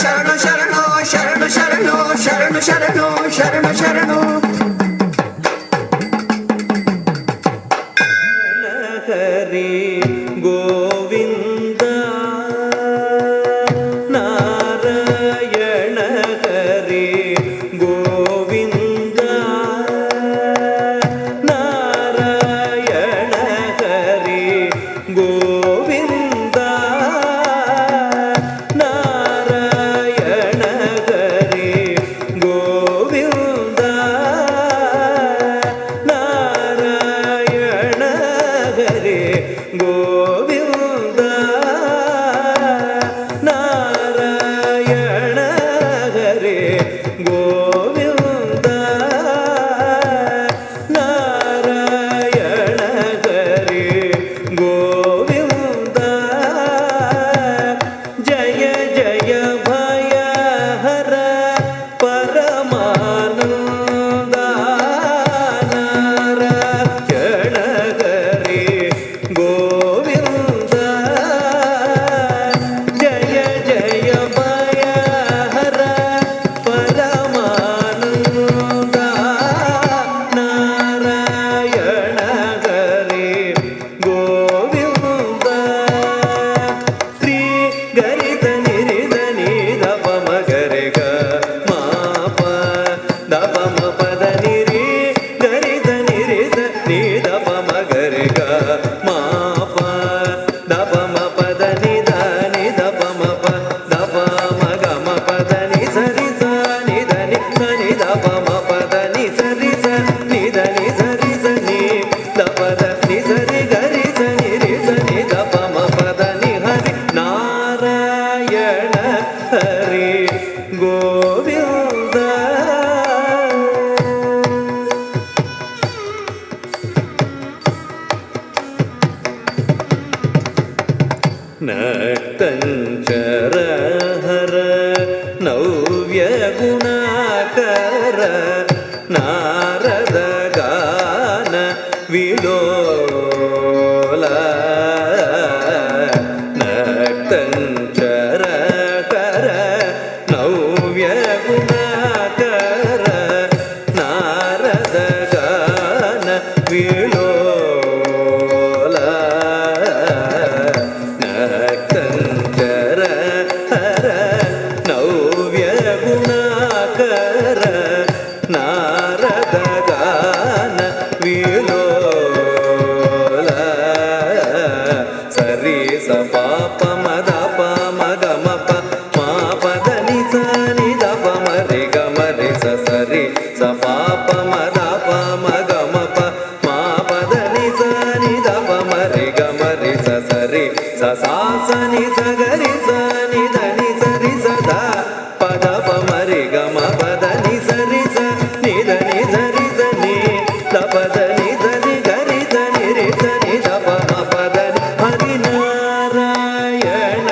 ಶರಣು ಶರಣು ಶರಣು ಶರಣು ಶರಣು ಶರಣು ಶರಣು ಹರಿ ಗೋವಿಂದ ನಾರಾಯಣ ಹರಿ ಗೋವಿಂದ ನಾರಾಯಣ ಹರಿ ಗೋವಿಂದ ನಾರಾಯಣ ಹರಿ ಗೋವಿಂದ ನಾರಾಯಣ ಹರಿ ಗೋವಿಂದ ನಾರಾಯಣ ಹರಿ ಗೋವಿಂದ ನಾರಾಯಣ ಹರಿ ಗೋವಿಂದ ಜಯ ಜಯ ಭಯ ಹರ ಪರಮಾನಂದ ನಾರಾಯಣ ಹರಿ ಗೋವಿಂದ ಜಯ ಜಯ ಭಯ ಹರ ಪರಮಾನಂದ ನಾರಾಯಣ ಹರಿ ಗೋವಿಂದ ಶ್ರೀ ಗರಿತ ನಿರಿದ ನಿದ ಪಮ ಗರೆ ಗ ಮಾಪ ದಪ ಮ ಪದ ನಿರಿ ಗರಿತ ನಿರಿದ ನಿದ ಪಮ ಗರೆ ಗ ಮಾಪ ದಪ ಮ ಪದ ನಿದ ನಿದ ಪಮ ಪ ದಪ ಮ ಗ ಮ ಪದ ನಿ ಸರಿ ಸ ನಿದ ನಿ ಸ ನಿದ ಪಮ ಪದ ನಿ ಸರಿ ಸ ನಿದ ನಿ ಸರಿ ಸ ನಿ ದ ಪದ ನಿ ಸರಿ ಗರಿ ಸ ನಿರಿ ಸ ನಿದ ಪಮ ಪದ ನಿ ಹರಿ ನಾರಾಯಣ ಹರಿ ಗೋವಿಂದ ನಕ್ತಂಚರ ಹರ ನವ್ಯ ಗುಣಾಕರ ನಾರದ ಗಾನ ವಿಲೋಲ ನಕ್ತಂಚರ ಕರ ನವ್ಯ ಗುಣಾಕರ ನಾರದ ಗಾನ ವಿಲೋಲ ನಕ್ತಂಚರ ಹರ ನವ್ಯ ಗುಣಾಕರ ನಾರದ ಗಾನ ವಿಲೋಲ ಸರಿ ಸ ಪಾಪ ಮದ ಪ ಮಗ ಮಪ ಮಾ ಪದ ನಿ ಸ ನಿ ದ ಪ ಮರಿ ಗ ಮರಿ ಸ ಸರಿ ಸ ಪಾಪ ಮದ ಪ ಮಗ ಮಪ ಮಾ ಪದ ನಿ ಸ ನಿ ದ ಪ ಮರಿ ಗ ಮರಿ ಸ ಸರಿ ಸ ಸಾ ಸ ನಿ ಸ ಗರಿ ಸ ನಿ ದ ನಿ ಸರಿ ಸ ದ ಪದ ಪ ಮರಿ ಗ ಮ ಪದ ನಿ ಸರಿ ಸ ನಿ ದ ನಿ ಸರಿ ಸ ನಿ ದ ಪದ ನಿ ದ ನಿ ಗರಿ ಸ ನಿ ರಿ ಸ ನಿ ದ ಪ ಮ ಪದ ನಿ ಹರಿ ನಾರಾಯಣ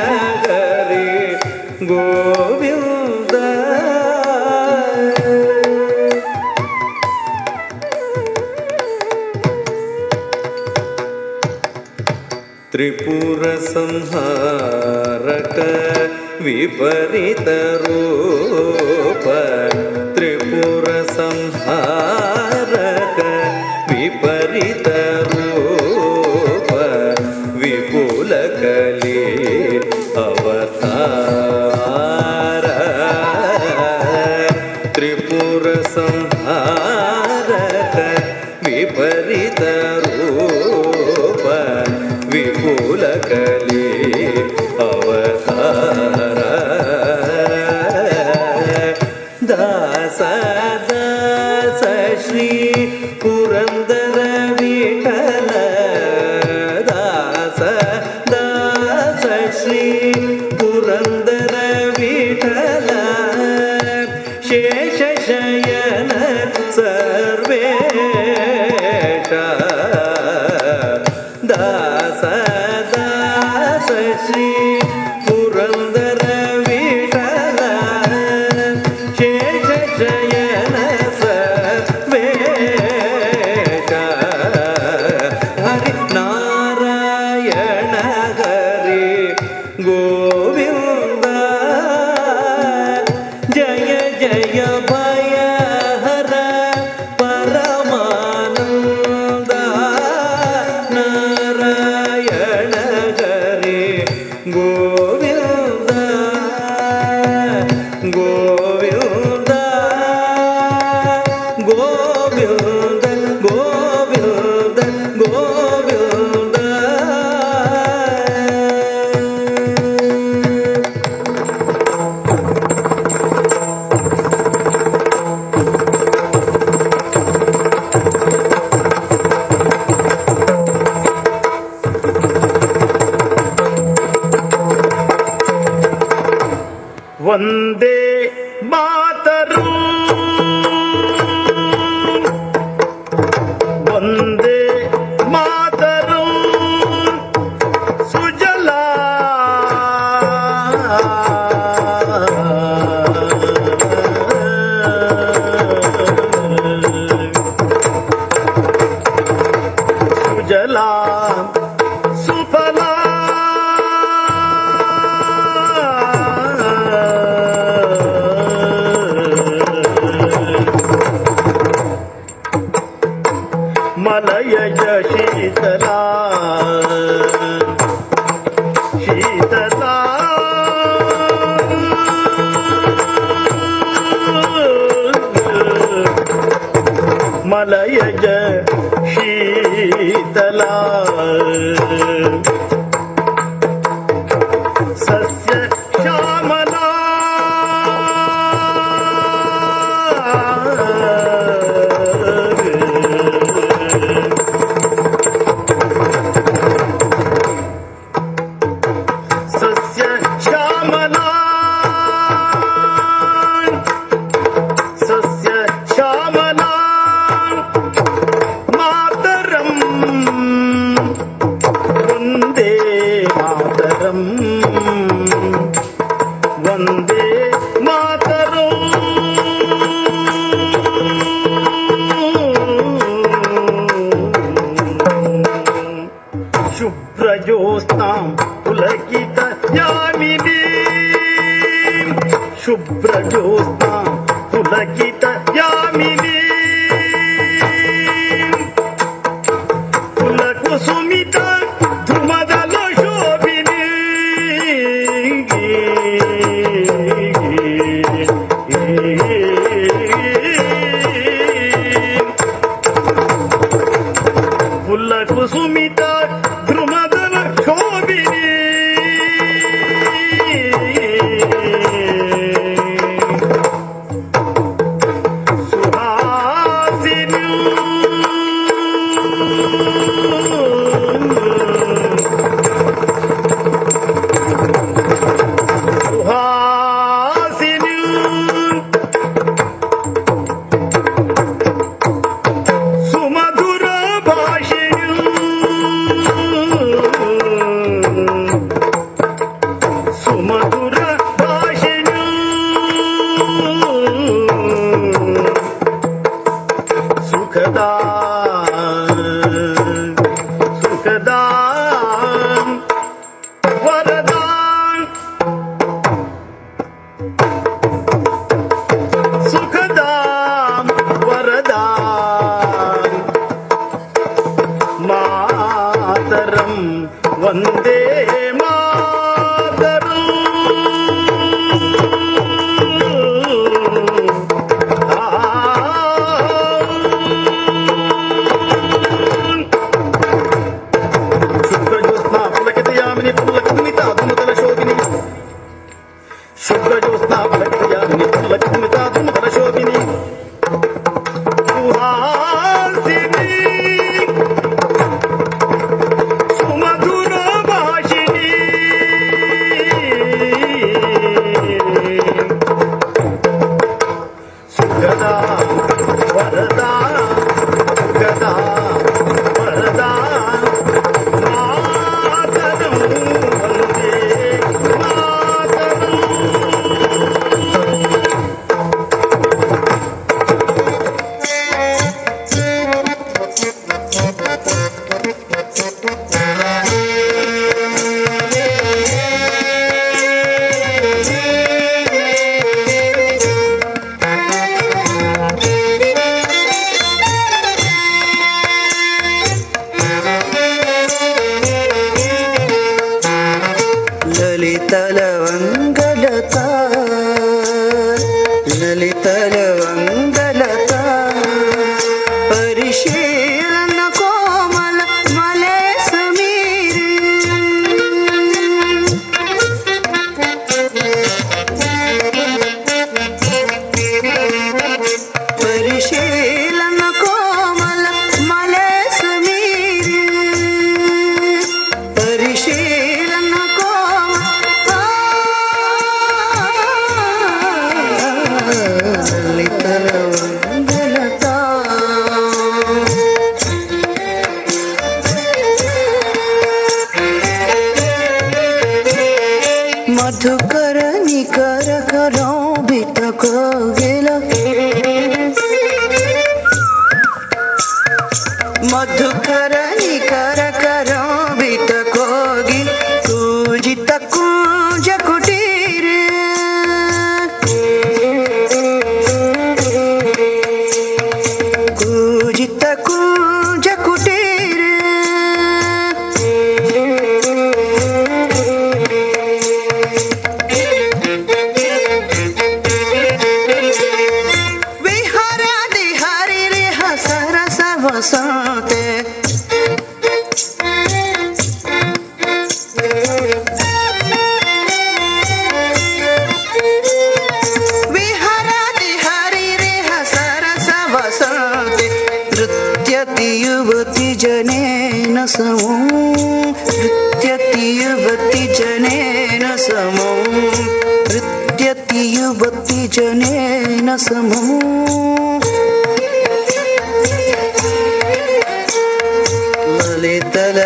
ಗರಿ ಗೋವಿಂದ ತ್ರಿಪುರ ಸಂಹಾರಕ ವಿಪರೀತ ರೂಪ ತ್ರಿಪುರ ಸಂಹಾರಕ ವಿಪರೀತ ರೂಪ ವಿಪುಲ ಕಲಿ ಅವತಾರ ತ್ರಿಪುರ ಸಂಹಾರಕ ವಿಪರೀತ ರೂಪ ವಿಪುಲ ಕಲಿ ಅವತಾರ ದಾಸ ದಾಸ ಶ್ರೀ ಪುರಂದರ ವಿಠಲ ದಾಸ ದಾಸ ಶ್ರೀ ಪುರಂದರ ವಿಠಲ ಶೇಷ ಶಯನ ಸರ್ವೇಶ ದಾಸ ದಾಸ ಶ್ರೀ ಪುರಂದರ ವಿಠಲ ಶೇಷ ಶಯನ ಸರ್ವೇಶ ಹರಿ ನಾರಾಯಣ ಹರಿ ಗೋವಿಂದ ಜಯ ಜಯ ಭಯ ಹರ ಪರಮಾನಂದ ನಾರಾಯಣ ಹರಿ ಗೋವಿಂದ ಗೋವಿಂದ ಗೋವಿಂದ ಗೋವಿಂದ ಗೋವಿಂದ ವಂದೇ ಮಾತರು ವಂದೇ ಮಾತರು ಸುಜಲಾ ಸುಜಲಾ ಸುಫಲಾ ಮಲಯಜ ಶೀತಲಾ ಶೀತಲಾ ಮಲಯಜ ಶೀತಲಾ ಸಸ್ಯ ಶ್ಯಾಮಲಾ ಸಸ್ಯ ಶ್ಯಾಮಲಾ ವಂದೇ ಮಾತರಂ. ಶುಭ್ರಜೋತ್ಸ್ನಾಂ ಪುಲಕಿತ ಯಾಮಿನಿ ಶುಭ್ರಜೋತ್ಸ್ನಾಂ ಪುಲಕಿತ ಯಾಮಿನಿ ಕುಲಕುಸುಮಿತ ಧುಮದಲ ಶೋಭಿನಿ ಕುಲಕುಸುಮಿತ ಧ್ರುಮದಲ ಶೋಭಿನಿ ಸುಹಾಸಿನಿ ಸುಹಾಸಿನಿ ಸುಮಧುರ ಭಾಷಿಣಿ ಸುಮಧುರ ಭಾಷಿಣಿ ಸುಖದಾ ಸುಖದಾ ವರದಾನ್ ಸುಖದಾ ವರದಾನ್ ಮಾತರಂ ವಂದೇ ಮಾತರಂ. ಶುಭ್ರಜ್ಯೋತ್ಸ್ನಾ ಪುಲಕಿತಯಾಮಿನಿ ಪುಲಕಿತಮಿತಾ ಧುಮದಲ ಶೋಭಿನಿ ಶುಭ್ರಜ್ಯೋತ್ಸ್ನಾ ಪುಲಕಿತಯಾಮಿನಿ ಪುಲಕಿತಮಿತಾ ಧುಮದಲ ಶೋಭಿನಿ ಸುಹಾಸಿನಿ ಸುಮಧುರ ಭಾಷಿಣಿ ಸುಖದಾ ವರದಾ ಸುಖದಾ ವರದಾ ಮಾತರಂ ವಂದೇ ಮಾತರಂ. ಲಲಿತಲವಂಗಲತಾ ಲಲಿತಲವಂಗಲತಾ ಪರಿಶೀಲನ ಕೋಮಲ ಮಲೆ ಸಮೀರಿ ಪರಿಶೀಲನ ಕೋಮಲ ಮಲೆ ಸಮೀರಿ ಪರಿಶೀಲನ ಲಲಿತಲವಂಗಲತಾ मधुकर निकर करो बितक गेल मधुकर निकर करो बितक गिल पूजित कुंज कुटीर पूजित कुंज कुटीर विहरादि हरि रे सरस वसते विहरादि हरि रे सरस वसते नृत्यति युवति जनेन समो नृत्यति युवति जनेन समो नृत्यति युवति जनेन समो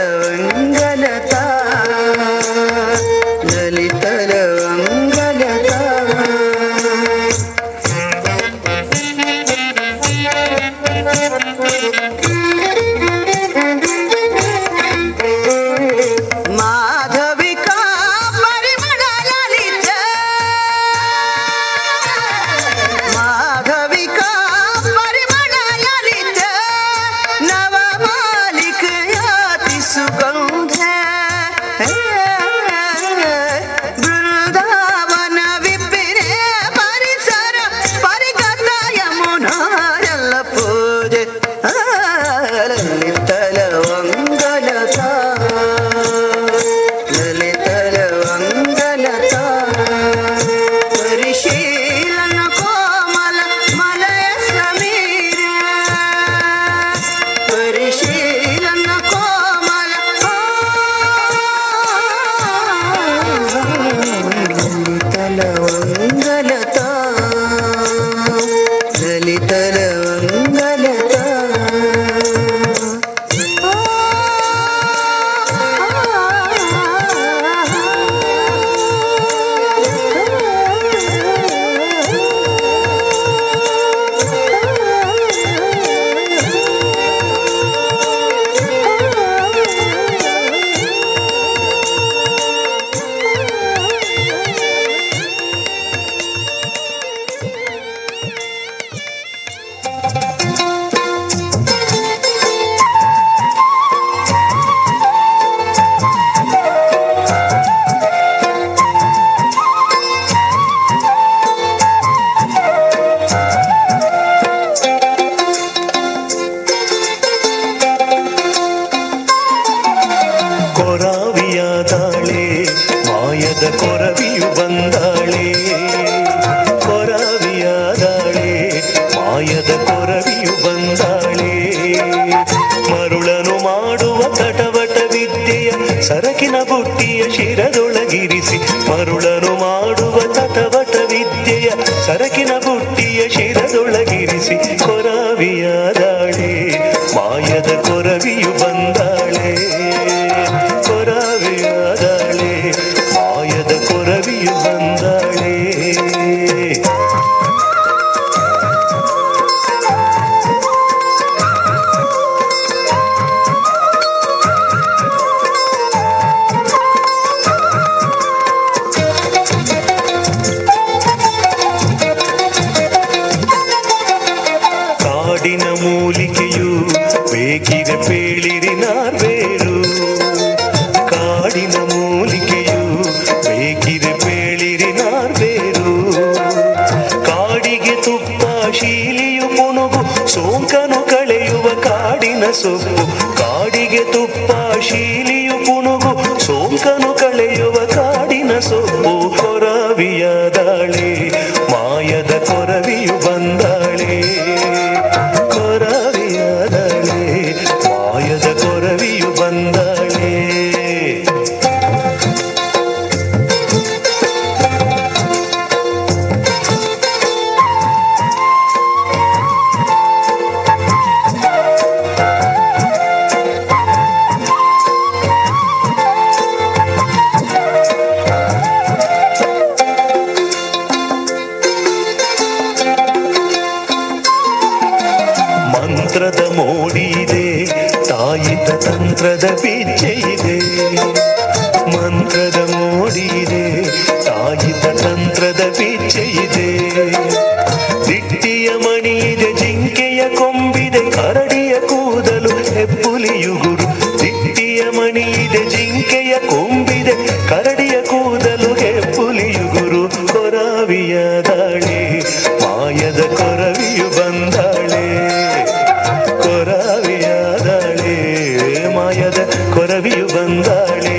ललितलवङ्गलता ललित ಕೊರವಿಯು ಬಂದಾಳೆ, ಕೊರವಿಯಾದಾಳೆ, ಮಾಯದ ಕೊರವಿಯು ಬಂದಾಳೆ. ಮರುಳನು ಮಾಡುವ ತಟವಟ ವಿದ್ಯೆಯ ಸರಕಿನ ಬುಟ್ಟಿಯ ಶಿರದೊಳಗಿರಿಸಿ, ಮರುಳನು ಮಾಡುವ ತಟವಟ ವಿದ್ಯೆಯ ಸರಕಿನ ಬುಟ್ಟಿಯ ಶಿರದೊಳಗಿರಿಸಿ, ಕೊರವಿಯಾದಾಳೆ, ಮಾಯದ ಕೊರವಿಯು ಬಂದಾಳೆ, ಕೊರವಿಯಾದಾಳೆ, ಮಾಯದ ಕೊರವಿಯು ಬಂದಾಳೆ. ಕಾಡಿನ ಮೂಲಿಕೆಯು ಬೇಕಿದೆ ಪೇಳಿರಿ ನಾರ್ಬೇರು, ಕಾಡಿನ ಮೂಲಿಕೆಯು ಬೇಕಿದೆ ಪೇಳಿರಿ ನಾರ್ಬೇರು. ಕಾಡಿಗೆ ತುಪ್ಪ ಶೀಲಿಯು ಪುನುಗು ಸೋಂಕನು ಕಳೆಯುವ ಕಾಡಿನ ಸೊಪ್ಪು, ಕಾಡಿಗೆ ತುಪ್ಪ ಶೀಲಿಯು ಪುನುಗು ಸೋಂಕನು ಕಳೆಯುವ ಕಾಡಿನ ಸೊಪ್ಪು. ಕೊರವಿಯಾದಾಳೆ, ಮಾಯದ ಕೊರವಿಯು ಬಂದಾಳೆ, ಕೊರವಿಯಾದಾಳೆ, ಮಾಯದ ಕೊರವಿಯು ಬಂದಾಳೆ. ಮಂತ್ರದ ಮೋಡಿ ಇದೆ, ತಾಯಿತ ತಂತ್ರದ ಪಿಚ್ಚೆ ಇದೆ, ಮಂತ್ರದ ಮೋಡಿ ಇದೆ, ತಾಯಿತ ತಂತ್ರದ ಪಿಚ್ಚೆ ಇದೆ. ದಿಟ್ಟಿಯ ಮಣಿ ಇದೆ, ಜಿಂಕೆಯ ಕೊಂಬಿದೆ, ಕರಡಿಯ ಕೂದಲು ಹೆಬ್ಬುಲಿಯುಗುರು. ದಿಟ್ಟಿಯ ಮಣಿ ಇದೆ, ಜಿಂಕೆಯ ಕೊಂಬಿದೆ, ಕರಡಿಯ ಕೂದಲು ಹೆಬ್ಬುಲಿಯುಗುರು. ಕೊರವಿಯಾದಾಳೆ, ಮಾಯದ ಕೊರವಿಯು ಬಂದಾಳೆ, ಕೊರವಿಯಾದಾಳೆ, ಮಾಯದ ಕೊರವಿಯು ಬಂದಾಳೆ.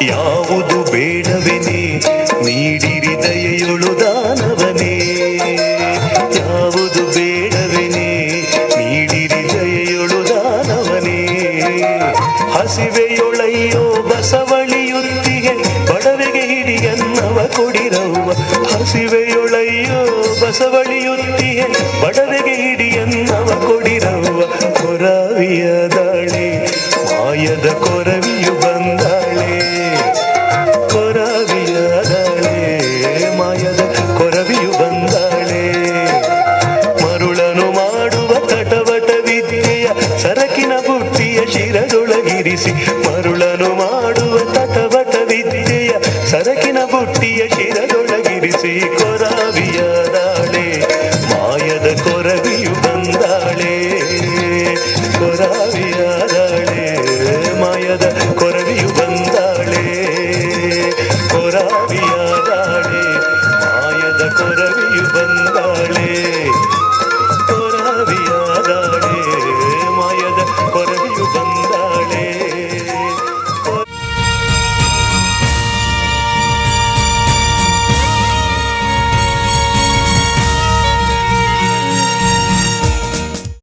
ಯಾವುದು ಬೇಡವೆನೆ ನೀಡಿರಿ ದಯೆಯೊಳು ದಾನವನೇ, ಯಾವುದು ಬೇಡವೆನೆ ನೀಡಿರಿ ದಯೆಯೊಳು ದಾನವನೇ. ಹಸಿವೆಯೊಳಯ್ಯೋ ಬಸವಳಿಯುತ್ತಿಗೆ ಬಡವೆಗೆ ಹಿಡಿಯನ್ನವ ಕೊಡಿರವ್ವ, ಹಸಿವೆಯೊಳಯ್ಯೋ ಬಸವಳಿಯುತ್ತಿಗೆ ಬಡವೆಗೆ ಹಿಡಿಯನ್ನವ ಕೊಡಿರವ್ವ. ಕೊರವಿಯಾದಾಳೆ, ಮಾಯದ ಕೊರವಿಯು ಬಂದಾಳೆ, ಕೊರವಿಯಾದಾಳೆ, ಮಾಯದ ಕೊರವಿಯು ಬಂದಾಳೆ. ಮರುಳನು ಮಾಡುವ ತಟವಟ ವಿದ್ಯೆಯ ಸರಕಿನ ಬುಟ್ಟಿಯ ಶಿರದೊಳಗಿರಿಸಿ, ಮರುಳನು ಮಾಡುವ ತಟವಟ ವಿದ್ಯೆಯ ಸರಕಿನ ಬುಟ್ಟಿಯ ಶಿರದೊಳಗಿರಿಸಿ. ಕೊರವಿಯಾದಾಳೆ, ಮಾಯದ ಕೊರವಿಯು ಬಂದಾಳೆ, ಕೊರವಿಯಾದಾಳೆ, ಮಾಯದ ಕೊರವಿಯು ಬಂದಾಳೆ, ಕೊರವಿಯಾದಾಳೆ, ಮಾಯದ ಕೊರವಿ